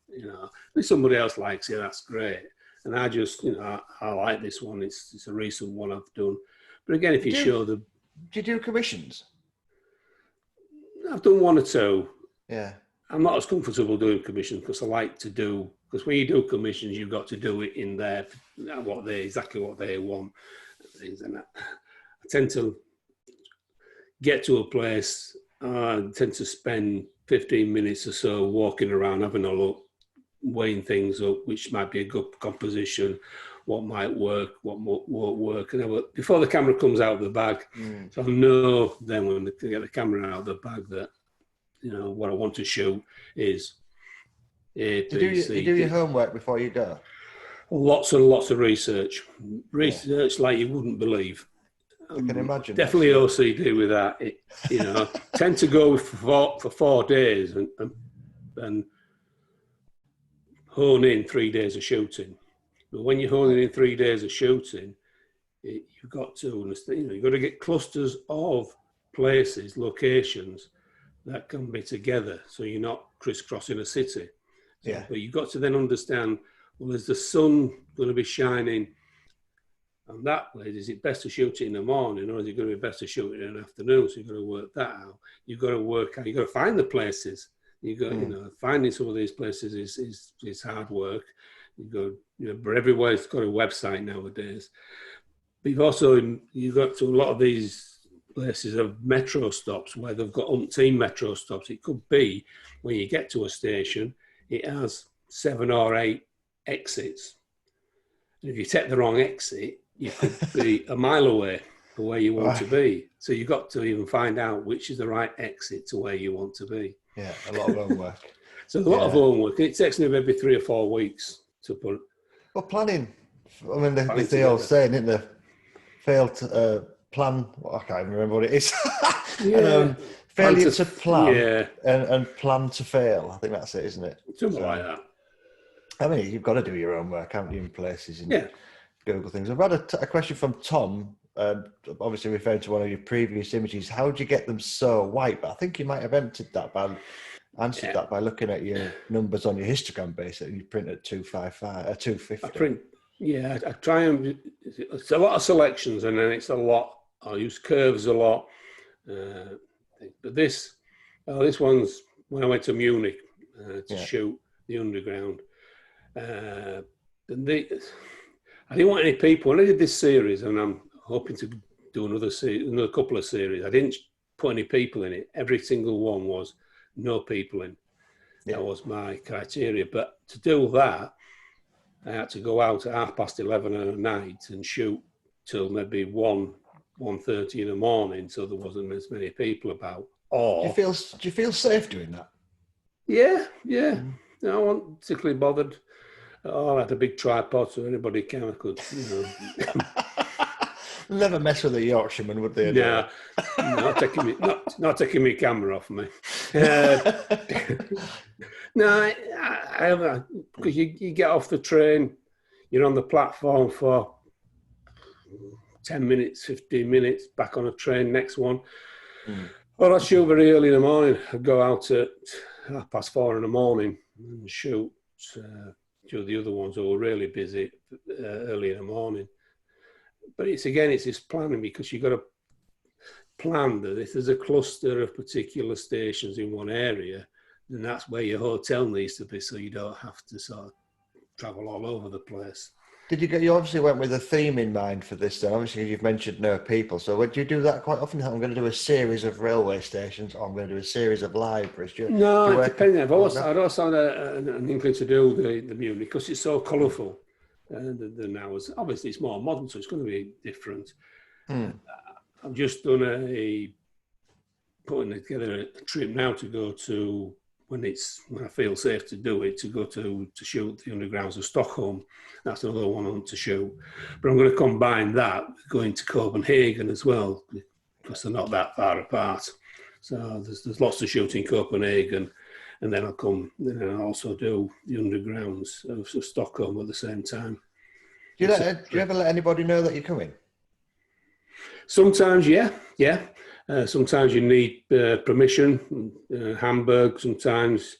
If somebody else likes it, that's great. And I just, I like this one. It's a recent one I've done. But again, if you show the...
Do you do commissions?
I've done one or two.
Yeah.
I'm not as comfortable doing commissions because I like to do, because when you do commissions, you've got to do it in there, exactly what they want. And I tend to get to a place, I tend to spend 15 minutes or so walking around, having a look, weighing things up, which might be a good composition, what might work, what won't work. And before the camera comes out of the bag, so I know then when they get the camera out of the bag that, you know, what I want to shoot is A, B, C,
You do
D.
your homework before you go?
Lots and lots of research like you wouldn't believe.
I can imagine.
Definitely OCD with that. You know, tend to go for 4 days and hone in 3 days of shooting. But when you're honing in 3 days of shooting, you've got to understand. You know, you've got to get clusters of places, locations that can be together, so you're not crisscrossing a city. So, but you've got to then understand, well, is the sun going to be shining on that place? Is it best to shoot it in the morning, or is it going to be best to shoot it in the afternoon? So you've got to work that out. You've got to work out, you've got to find the places. You've got, you know, finding some of these places is hard work. You've got, you know, but everywhere's got a website nowadays. But you've got to a lot of these places of metro stops where they've got umpteen metro stops. It could be when you get to a station, it has 7 or 8 exits. And if you take the wrong exit, you could be a mile away from where you want to be. So you've got to even find out which is the right exit to where you want to be.
Yeah, a lot of homework.
So a lot of homework. It takes me maybe 3 or 4 weeks to put.
Well, planning. I mean, the old saying, isn't there? Fail to plan. Well, I can't even remember what it is. Failure to plan and plan to fail. I think that's it, isn't it?
Something like that.
I mean, you've got to do your own work, haven't you, in places and Google things. I've had a question from Tom, obviously referring to one of your previous images. How did you get them so white? But I think you might have answered that by looking at your numbers on your histogram base that you print at 250.
I try and, it's a lot of selections, and then it's a lot, I use curves a lot. But this one's when I went to Munich to shoot the underground. I didn't want any people. When I did this series, and I'm hoping to do another couple of series, I didn't put any people in it. Every single one was no people in. That was my criteria. But to do that, I had to go out at 11:30 at night and shoot till maybe 1:30 in the morning, so there wasn't as many people about. Or
do you feel safe doing that?
Yeah. No, I wasn't particularly bothered. I had a big tripod, so anybody could, you know.
Never mess with a Yorkshireman, would they?
Yeah, not taking my camera off me. No, I haven't, because you get off the train, you're on the platform for 10 minutes, 15 minutes, back on a train, next one. Well, I shoot very early in the morning. I'd go out at 4:30 in the morning and shoot the other ones who were really busy early in the morning. But it's this planning, because you've got to plan that if there's a cluster of particular stations in one area, then that's where your hotel needs to be, so you don't have to sort of travel all over the place. You
obviously went with a theme in mind for this then. Obviously you've mentioned no people, so would you do that quite often? I'm going to do a series of railway stations, or I'm going to do a series of libraries.
No, it depends. I'd also had an inkling to do the Munich, because it's so colourful. Than ours. Obviously it's more modern, so it's going to be different. I've just done putting together a trip now to go to, when I feel safe to do it, to go to shoot the undergrounds of Stockholm. That's another one I want to shoot. But I'm going to combine that with going to Copenhagen as well, because they're not that far apart. So there's lots to shoot in Copenhagen, and then I'll also do the undergrounds of Stockholm at the same time.
Do you ever let anybody know that you're coming?
Sometimes, yeah. Sometimes you need permission. Hamburg, sometimes.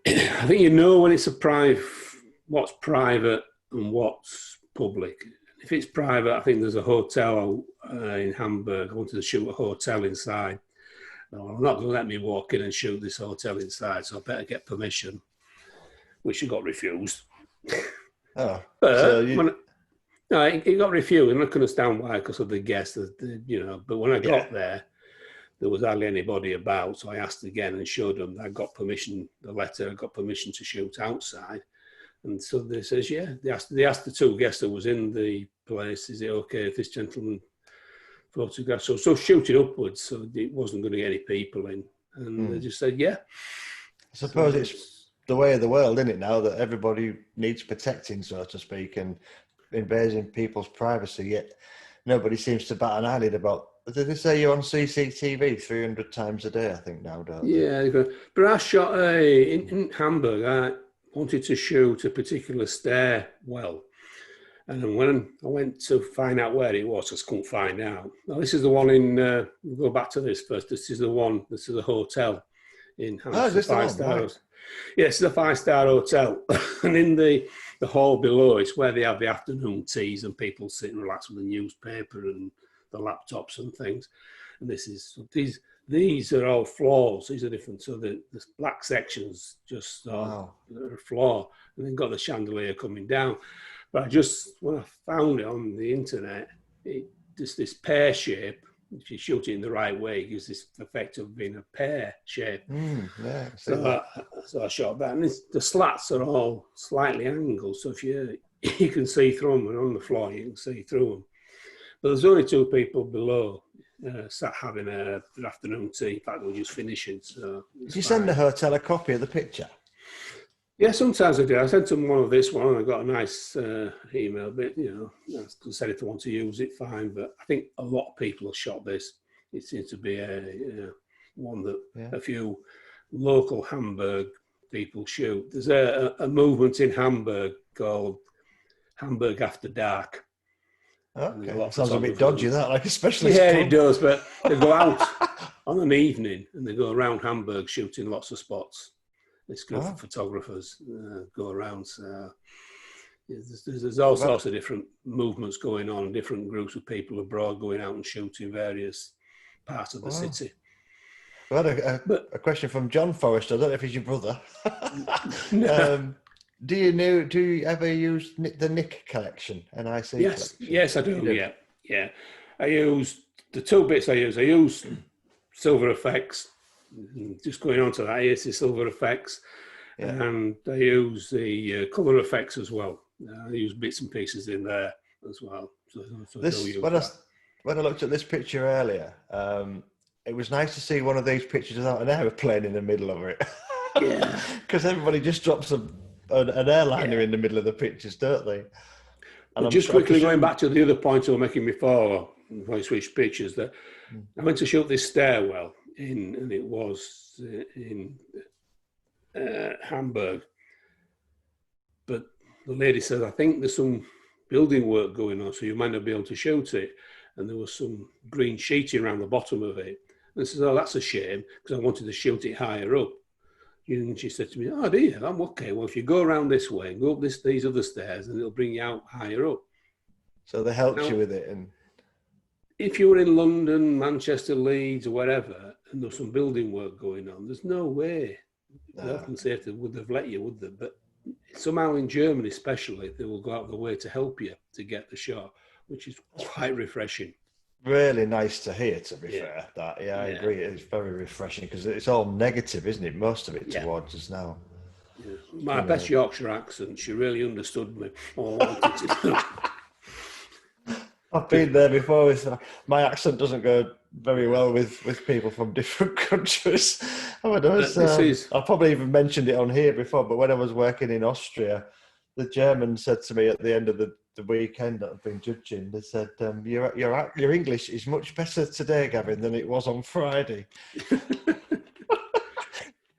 I think you know when it's what's private and what's public. If it's private, I think there's a hotel in Hamburg. I wanted to shoot a hotel inside. "No, I'm not going to let me walk in and shoot this hotel inside, so I better get permission," which he got refused.
Oh,
But
so you,
no, he got refused, and I couldn't understand why, because of the guests, But when I got there was hardly anybody about, so I asked again and showed them I got permission, the letter, I got permission to shoot outside. And so they says, yeah. They asked the two guests that was in the place, is it okay if this gentleman photographs? So shooting upwards, so it wasn't going to get any people in. And they just said, yeah.
I suppose it's the way of the world, isn't it, now that everybody needs protecting, so to speak, and invading people's privacy, yet nobody seems to bat an eyelid about. Did they say you're on CCTV 300 times a day, I think, now, don't they?
Yeah, but I shot in Hamburg. I wanted to shoot a particular stairwell. And when I went to find out where it was, I just couldn't find out. Now, this is the one in, we'll go back to this first. This is the hotel in Hamburg.
Oh, is this the one? Right.
Yeah, it's the 5-star hotel. And in the hall below, it's where they have the afternoon teas and people sit and relax with the newspaper and the laptops and things. And these are all floors. These are different. So the black sections just are a floor, and then got the chandelier coming down. But when I found it on the internet, just this pear shape. If you shoot it in the right way, it gives this effect of being a pear shape.
Yeah.
So I shot that, and the slats are all slightly angled. So if you can see through them, and on the floor you can see through them. But there's only two people below sat having their afternoon tea. In fact, they were just finishing. So
did you send the hotel a copy of the picture?
Yeah, sometimes I do. I sent them one of this one, and I got a nice email. But I said if they want to use it, fine. But I think a lot of people have shot this. It seems to be one that a few local Hamburg people shoot. There's a movement in Hamburg called Hamburg After Dark.
Okay, sounds a bit dodgy, that, like a specialist.
Yeah, it does. But they go out on an evening and they go around Hamburg shooting lots of spots. This group of photographers go around. So there's all sorts of different movements going on, different groups of people abroad going out and shooting various parts of the city.
We had a question from John Forrester. I don't know if he's your brother. Do you ever use the Nick collection, NIC collection?
Yes, I do. Yeah. I use the two bits I use Silver Effects. Just going on to that, yes, the Silver Effects, and I use the colour effects as well. I use bits and pieces in there as well.
When I looked at this picture earlier, it was nice to see one of these pictures without an aeroplane in the middle of it.
Yeah,
because everybody just drops an airliner in the middle of the pictures, don't they? And
just quickly going back to the other point you were making before I switched pictures, that I went to shoot this stairwell and it was in Hamburg, but the lady said, I think there's some building work going on, so you might not be able to shoot it. And there was some green sheeting around the bottom of it. And I said, oh, that's a shame, because I wanted to shoot it higher up. And she said to me, oh dear, I'm okay. Well, if you go around this way and go up these other stairs, and it'll bring you out higher up.
So they helped you with it. And
if you were in London, Manchester, Leeds, or wherever, and there's some building work going on, there's no way the health and safety would have let you, would they? But somehow in Germany especially, they will go out of the way to help you to get the shot, which is quite refreshing.
Really nice to hear, to be fair. I agree. It's very refreshing, because it's all negative, isn't it? Most of it towards us now.
Yeah. My best Yorkshire accent, she really understood me. All I wanted to do.
I've been there before. My accent doesn't go very well with people from different countries. I've probably even mentioned it on here before, but when I was working in Austria, the German said to me at the end of the weekend that I've been judging, they said, your English is much better today, Gavin, than it was on Friday. Because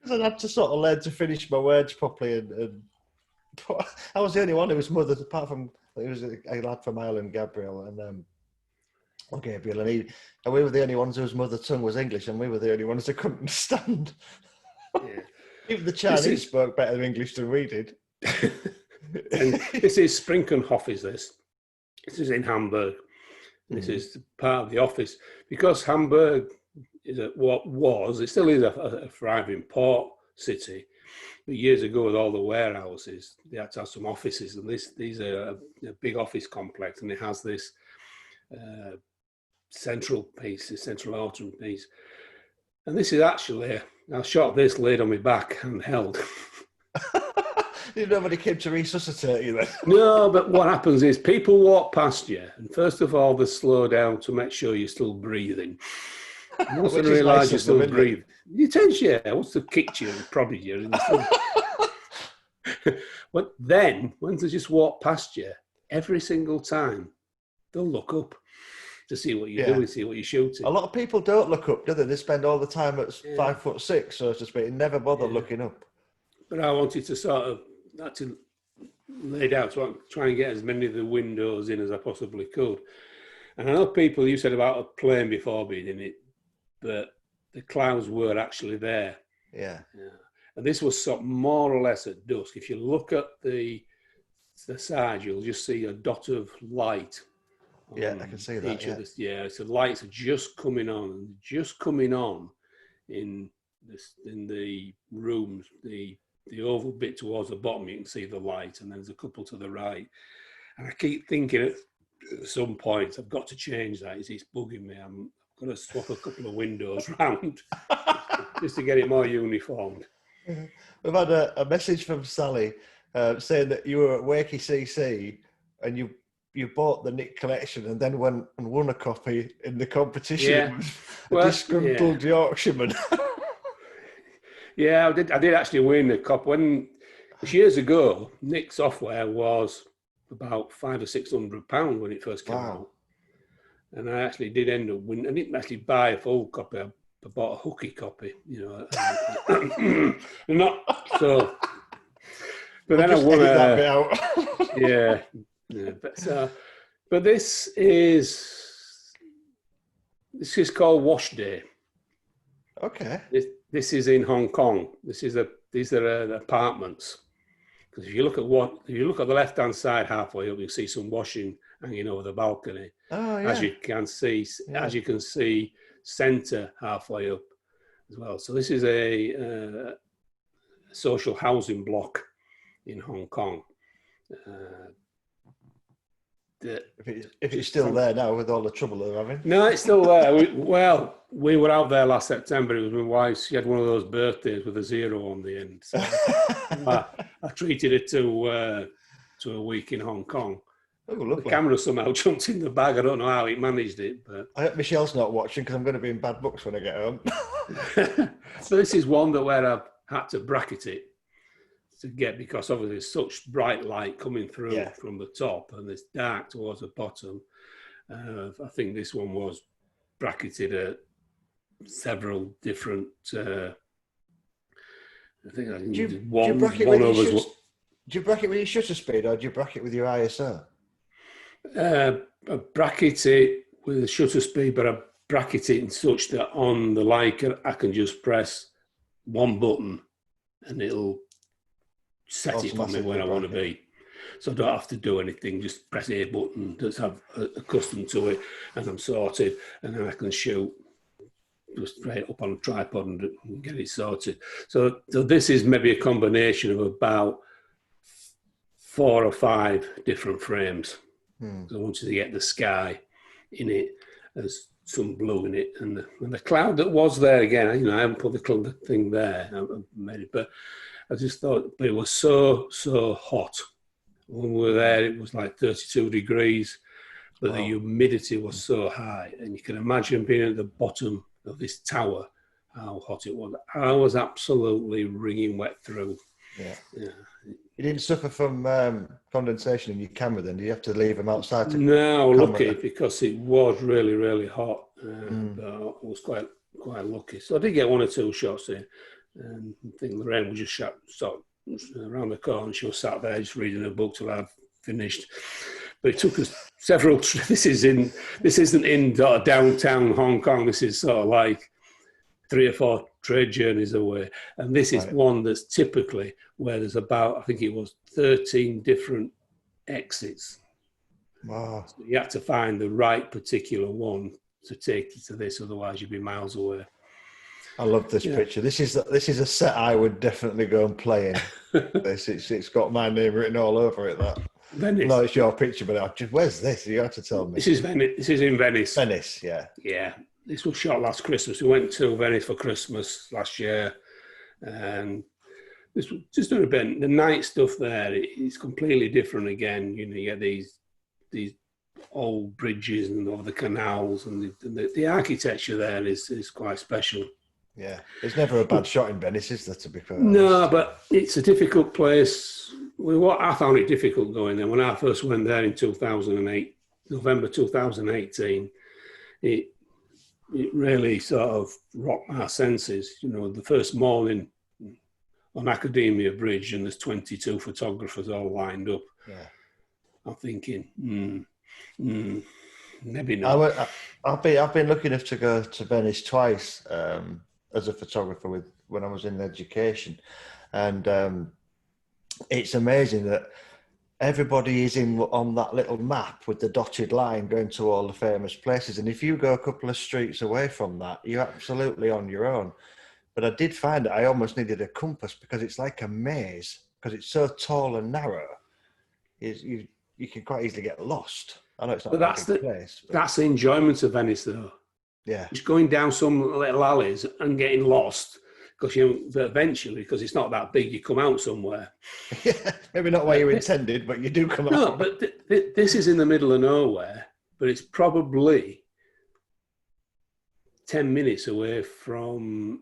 I had to sort of learn to finish my words properly. And I was the only one who was mothered, apart from, it was a lad from Ireland, Gabriel, and Gabriel, and we were the only ones whose mother tongue was English, and we were the only ones that couldn't understand. Yeah. Even the Chinese spoke better English than we did.
And this is Sprinkenhof, this is in Hamburg. This is part of the office. Because Hamburg what was, it still is a thriving port city. But years ago, with all the warehouses, they had to have some offices, and these are a big office complex, and it has this central piece, this central autumn piece. And this is actually, I shot this laid on my back and held.
Nobody came to resuscitate you then?
No, but what happens is people walk past you, and first of all, they slow down to make sure you're still breathing. Once they realise you're still breathing, you tend to, wants to kick you and prod you. But then, when they just walk past you, every single time, they'll look up to see what you're doing, see what you're shooting.
A lot of people don't look up, do they? They spend all the time at 5'6", so to speak, and never bother looking up.
But I wanted to sort of, to lay down, so try and get as many of the windows in as I possibly could. And I know people, you said about a plane before being in it, but the clouds were actually there.
Yeah.
And this was sort of more or less at dusk. If you look at the side, you'll just see a dot of light.
Yeah, I can see that.
So lights are just coming on in the rooms, the oval bit towards the bottom. You can see the light, and there's a couple to the right. And I keep thinking at some point I've got to change that. It's bugging me. I'm going to swap a couple of windows round just to get it more uniformed.
We've had a message from Sally saying that you were at Wakey CC and you bought the Nick collection and then went and won a copy in the competition. Yeah. A disgruntled Yorkshireman.
Yeah, I did actually win a copy. When years ago, Nick software was about £500 or £600 when it first came out, and I actually did end up winning. I didn't actually buy a full copy. I bought a hooky copy, not so. But then I won
that bit out.
But this is called Wash Day.
Okay.
This is in Hong Kong. These are apartments. Because if you look at the left-hand side halfway up, you see some washing hanging over the balcony.
Oh yeah.
As you can see, centre halfway up as well. So this is a social housing block in Hong Kong.
If it's still there now with all the trouble they're having.
No, it's still there. We were out there last September. It was my wife. She had one of those birthdays with a 0 on the end. So I treated her to a week in Hong Kong.
Oh, lovely.
The camera somehow jumped in the bag. I don't know how it managed it, but
I hope Michelle's not watching because I'm going to be in bad books when I get home.
So this is one where I've had to bracket it to get, because obviously there's such bright light coming through from the top and it's dark towards the bottom. I think this one was bracketed at several different. I think I did one. Do
you bracket with your shutter speed or do you bracket with your ISO?
I bracket it with the shutter speed, but I bracket it in such that on the Leica I can just press one button and it'll set it for me where I want to be. So I don't have to do anything, just press a button that's accustomed to it and I'm sorted, and then I can shoot just straight up on a tripod and get it sorted. So this is maybe a combination of about 4 or 5 different frames. So I wanted to get the sky in it, there's some blue in it, and the cloud that was there again. I haven't put the thing there, I made it, but I just thought, but it was so hot. When we were there, it was like 32 degrees, but the humidity was so high, and you can imagine being at the bottom of this tower, how hot it was. I was absolutely wringing wet through. Yeah.
You didn't suffer from condensation in your camera then? Do you have to leave them outside?
No, lucky, because it was really, really hot. But I was quite lucky. So I did get 1 or 2 shots in. And I think Lorraine was just shot around the corner. She was sat there just reading a book till I'd finished. But it took us several. This isn't in downtown Hong Kong. This is sort of like 3 or 4 trade journeys away. And this is one that's typically where there's about, I think it was 13 different exits.
Wow.
So you have to find the right particular one to take you to this, otherwise you'd be miles away.
I love this picture. This is a set I would definitely go and play in. It's got my name written all over it. That
Venice.
No, it's your picture, but where's this? You have to tell me.
This is Venice. This is in Venice.
Venice, yeah.
Yeah. This was shot last Christmas. We went to Venice for Christmas last year, and this was just doing a bit. The night stuff there is completely different again. You know, you get these old bridges and over the canals, and the architecture there is quite special.
Yeah, there's never a bad shot in Venice, is there, to be fair?
No, but it's a difficult place. What I found it difficult going there when I first went there in 2008, November 2018. It really sort of rocked my senses. You know, the first morning on Academia Bridge, and there's 22 photographers all lined up.
Yeah,
I'm thinking, maybe not.
I've been lucky enough to go to Venice twice as a photographer when I was in education, and it's amazing that everybody is on that little map with the dotted line going to all the famous places, and if you go a couple of streets away from that, you're absolutely on your own. But I did find that I almost needed a compass because it's like a maze, because it's so tall and narrow. You can quite easily get lost. I know it's not a big place. But
that's the enjoyment of Venice, though.
Yeah.
Just going down some little alleys and getting lost, because eventually, because it's not that big, you come out somewhere.
Yeah, maybe not where you intended, but you do come out.
No, but this is in the middle of nowhere, but it's probably 10 minutes away from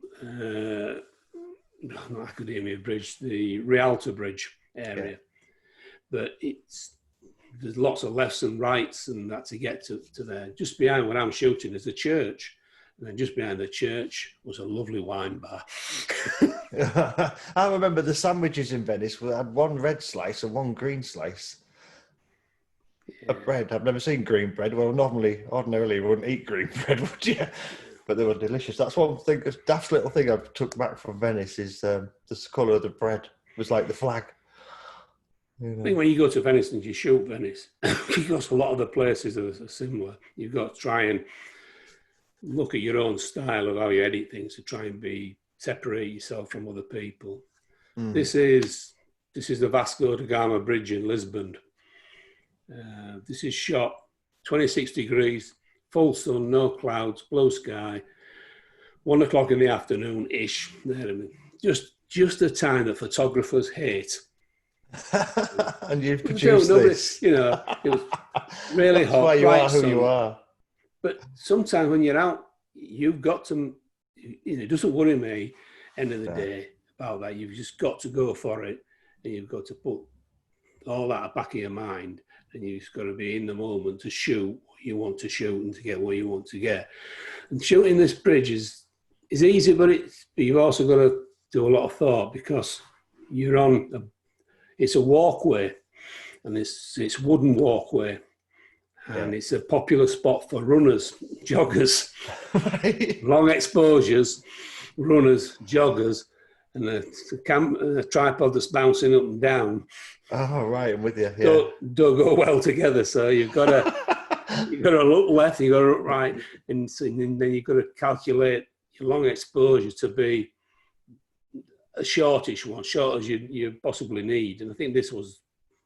not Academia Bridge, the Rialto Bridge area. Yeah. But there's lots of lefts and rights and that to get to there. Just behind where I'm shooting is a church. And then just behind the church was a lovely wine bar.
I remember the sandwiches in Venice had one red slice and one green slice of bread. I've never seen green bread. Well, ordinarily you wouldn't eat green bread, would you? But they were delicious. That's one thing, a daft little thing I took back from Venice is the colour of the bread. It was like the flag. You know.
I think when you go to Venice and you shoot Venice, because a lot of the places are similar, you've got to try and look at your own style of how you edit things to try and separate yourself from other people. This is the Vasco da Gama Bridge in Lisbon. This is shot 26 degrees, full sun, no clouds, blue sky, 1 o'clock in the afternoon-ish. Just the time that photographers hate.
And you've produced this.
You know, it was really hot.
That's why you are who you are.
But sometimes when you're out, you've got to, it doesn't worry me, end of the day, about that. You've just got to go for it, and you've got to put all that at the back of your mind, and you've just got to be in the moment to shoot what you want to shoot and to get what you want to get. And shooting this bridge is easy, but you've also got to do a lot of thought, because you're on it's a walkway, and it's wooden walkway, and it's a popular spot for runners, joggers, long exposures, runners, joggers, and a tripod that's bouncing up and down.
Oh, right, I'm with you. Yeah.
Don't go well together. So you've got to look left, you've got to look right, and then you've got to calculate your long exposure to be a shortish one, short as you possibly need. And I think this was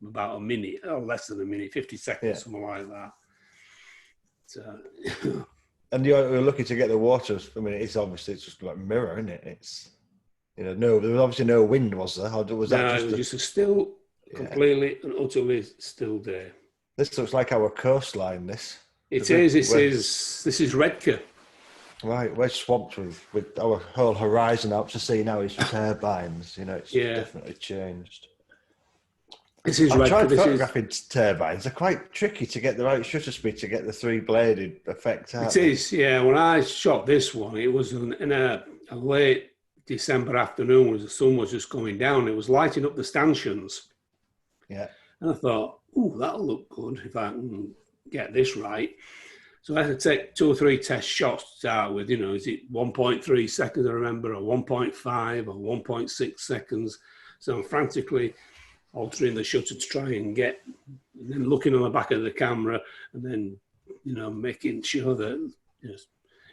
about a minute, or less than a minute, 50 seconds, something like that. So,
and you're lucky to get the water. I mean, it's just like a mirror, isn't it? It's, there was obviously no wind, was there? Or was that
it was just a still, completely and utterly still day.
This looks like our coastline, this.
This is Redcar.
Right, we're swamped with our whole horizon out to sea now is turbines. It's definitely changed.
This is
I tried photographing turbines. They're quite tricky to get the right shutter speed to get the three-bladed effect out.
It is, yeah. When I shot this one, it was in a late December afternoon as the sun was just going down. It was lighting up the stanchions.
Yeah.
And I thought, that'll look good if I can get this right. So I had to take 2 or 3 test shots to start with. Is it 1.3 seconds, I remember, or 1.5 or 1.6 seconds? So I'm frantically altering the shutter to try and then looking on the back of the camera, and then, making sure that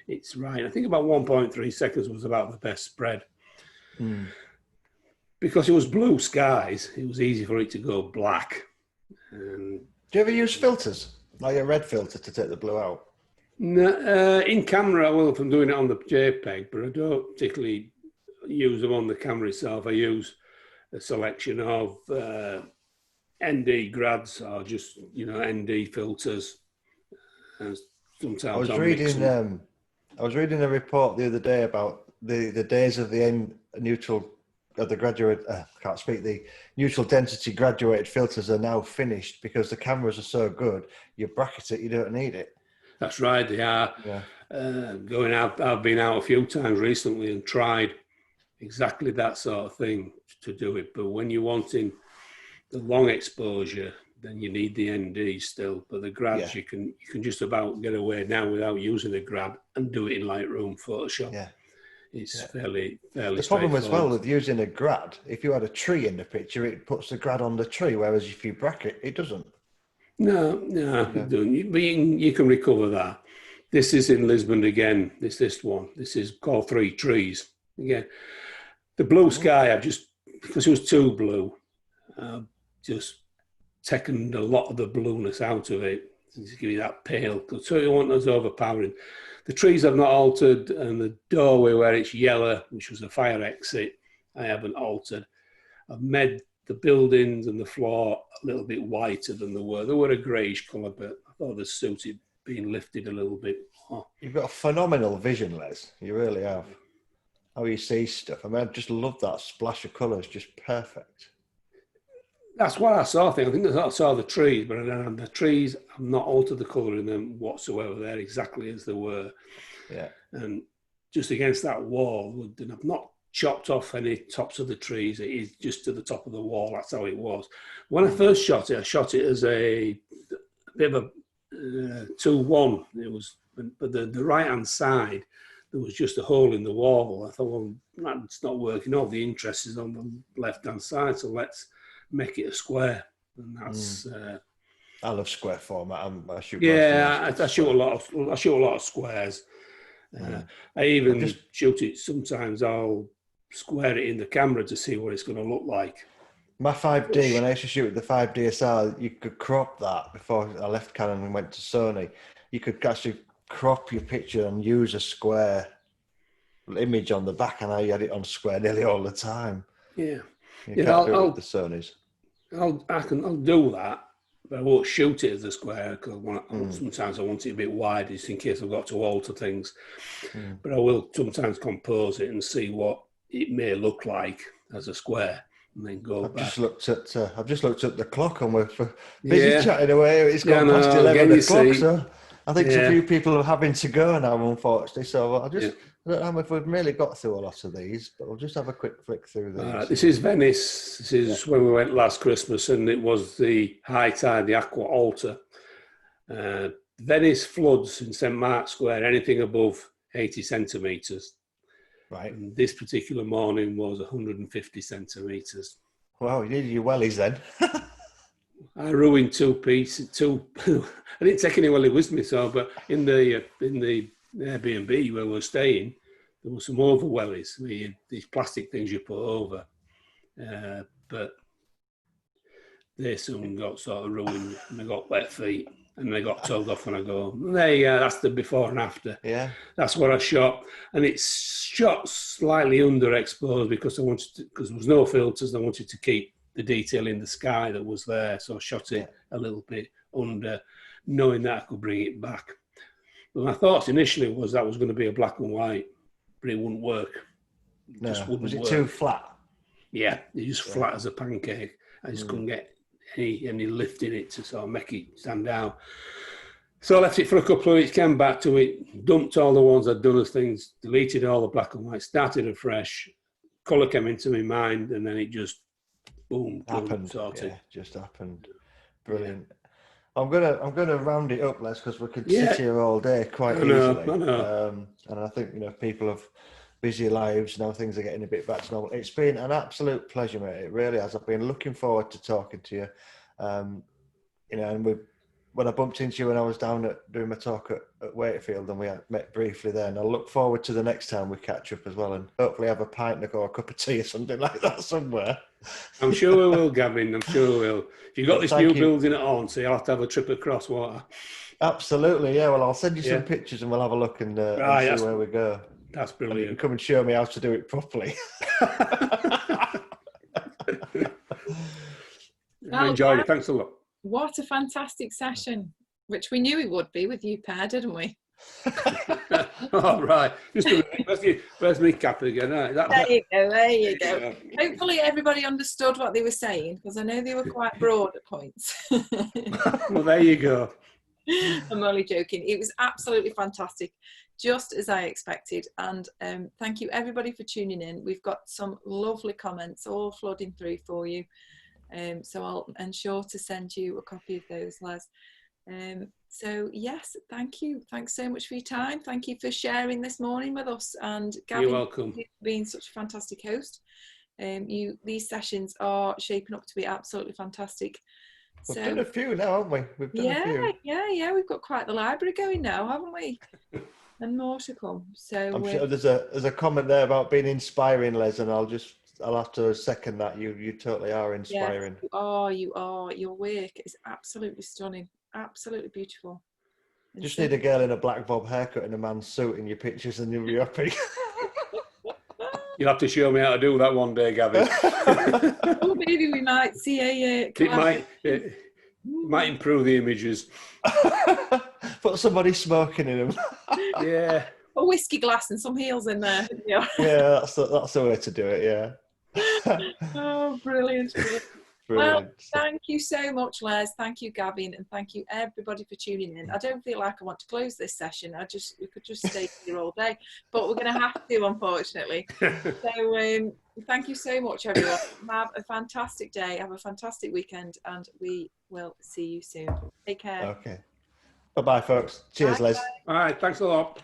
it's right. I think about 1.3 seconds was about the best spread. Because it was blue skies, it was easy for it to go black. And
do you ever use filters, like a red filter, to take the blue out?
No, in camera, well, if I'm doing it on the JPEG, but I don't particularly use them on the camera itself. I use a selection of ND grads or just, ND filters. And sometimes
I was reading a report the other day about the days of the neutral of the graduate. Can't speak. The neutral density graduated filters are now finished because the cameras are so good. You bracket it, you don't need it.
That's right. They are.
Yeah.
Going out. I've been out a few times recently and tried exactly that sort of thing to do it. But when you're wanting the long exposure, then you need the ND still. But the grads, you can just about get away now without using the grad and do it in Lightroom, Photoshop.
Yeah.
It's fairly
The problem as well with using a grad, if you had a tree in the picture, it puts the grad on the tree, whereas if you bracket, it doesn't.
No, it doesn't. But you can recover that. This is in Lisbon again. This one. This is called Three Trees. Again, the blue sky, because it was too blue, just taken a lot of the blueness out of it to give you that pale. So you want those overpowering. The trees have not altered, and the doorway where it's yellow, which was a fire exit, I haven't altered. I've made the buildings and the floor a little bit whiter than they were. They were a greyish colour, but I thought they suited being lifted a little bit more.
You've got a phenomenal vision, Les. You really have. How you see stuff. I mean, I just love that splash of colour. It's just perfect.
That's what I saw. I think I saw the trees, but the trees, I've not altered the colour in them whatsoever. They're exactly as they were.
Yeah.
And just against that wall, and I've not chopped off any tops of the trees. It is just to the top of the wall. That's how it was. When I first shot it, I shot it as a bit of a 2-1. It was, but the right-hand side, there was just a hole in the wall. I thought, well, that's not working. All the interest is on the left-hand side, so let's make it a square. And that's.
I love square format. I shoot.
I shoot a lot of squares. I even shoot it. Sometimes I'll square it in the camera to see what it's going to look like.
My 5D, when I used to shoot with the 5 DSR, you could crop that. Before I left Canon and went to Sony, you could actually crop your picture and use a square image on the back, and I had it on square nearly all the time.
Yeah,
you can't do it with the Sonys.
I'll do that, but I won't shoot it as a square because sometimes I want it a bit wide, just in case I've got to alter things. But I will sometimes compose it and see what it may look like as a square, and then go back.
I've just looked at the clock, and we're busy chatting away. It's gone past 11 o'clock, so I think a few people are having to go now, unfortunately. So I don't know if we've really got through a lot of these, but we'll just have a quick flick through these.
This is Venice. This is when we went last Christmas, and it was the high tide, the Aqua Alta. Venice floods in St. Mark's Square, anything above 80 centimetres.
Right.
And this particular morning was 150 centimetres.
Wow, you needed your wellies then.
I ruined two pieces. I didn't take any wellies with me, but in the Airbnb where we were staying, there were some over wellies, these plastic things you put over, but they soon got sort of ruined, and I got wet feet, and they got told off when I go. That's the before and after.
Yeah,
that's what I shot, and it's shot slightly underexposed because there was no filters. I wanted to keep the detail in the sky that was there, so I shot it a little bit under, knowing that I could bring it back. But my thoughts initially was that was going to be a black and white, but it wouldn't work.
Was it too flat?
Yeah, it just flat as a pancake. I just couldn't get any lift in it to sort of make it stand out. So I left it for a couple of weeks, came back to it, dumped all the ones I'd done as things, deleted all the black and white, started afresh. Colour came into my mind, and then it just boom,
happened.
Sorted.
Yeah, just happened. Brilliant. I'm gonna round it up, Les, because we could sit here all day quite easily.
I know.
And I think people have busy lives now. Things are getting a bit back to normal. It's been an absolute pleasure, mate. It really has. I've been looking forward to talking to you. And when I bumped into you when I was down doing my talk at Wakefield, and we met briefly then. I look forward to the next time we catch up as well, and hopefully have a pint or a cup of tea or something like that somewhere.
I'm sure we will, Gavin. I'm sure we will. You've got this
Thank
new
you.
building at Hornsey, I'll have to have a trip across water.
Absolutely, yeah. Well, I'll send you some pictures and we'll have a look and see where we go.
That's
And you
brilliant.
can come and show me how to do it properly.
I enjoyed it. Thanks a lot.
What a fantastic session, which we knew it would be with you, Per, didn't we?
All right. Just a minute. Where's my cap again? Right,
There you go. Yeah. Hopefully everybody understood what they were saying, because I know they were quite broad at points.
Well, there you go.
I'm only joking. It was absolutely fantastic, just as I expected. And thank you everybody for tuning in. We've got some lovely comments all flooding through for you. So I'll ensure to send you a copy of those, Les. So yes, thank you. Thanks so much for your time. Thank you for sharing this morning with us. And Gavin,
you're welcome.
For being such a fantastic host. These sessions are shaping up to be absolutely fantastic.
We've done a few now, haven't we? We've done a few.
Yeah. We've got quite the library going now, haven't we? And more to come. So
I'm sure there's a comment there about being inspiring, Les, and I'll have to second that. You totally are inspiring.
Yes, you are. Your work is absolutely stunning, absolutely beautiful.
Just need a girl in a black bob haircut and a man's suit in your pictures, and you'll be happy.
You'll have to show me how to do that one day, Gavin.
Oh, maybe we might see a.
It might improve the images.
Put somebody smoking in them.
Yeah.
A whiskey glass and some heels in there.
Yeah, that's the way to do it. Yeah.
Oh, brilliant. Well, thank you so much, Les. Thank you, Gavin, and thank you everybody for tuning in. I don't feel like I want to close this session. We could just stay here all day, but we're going to have to, unfortunately. So thank you so much, everyone. Have a fantastic day. Have a fantastic weekend, and we will see you soon. Take care.
Okay. Bye-bye, folks. Cheers, Les.
All right. Thanks a lot.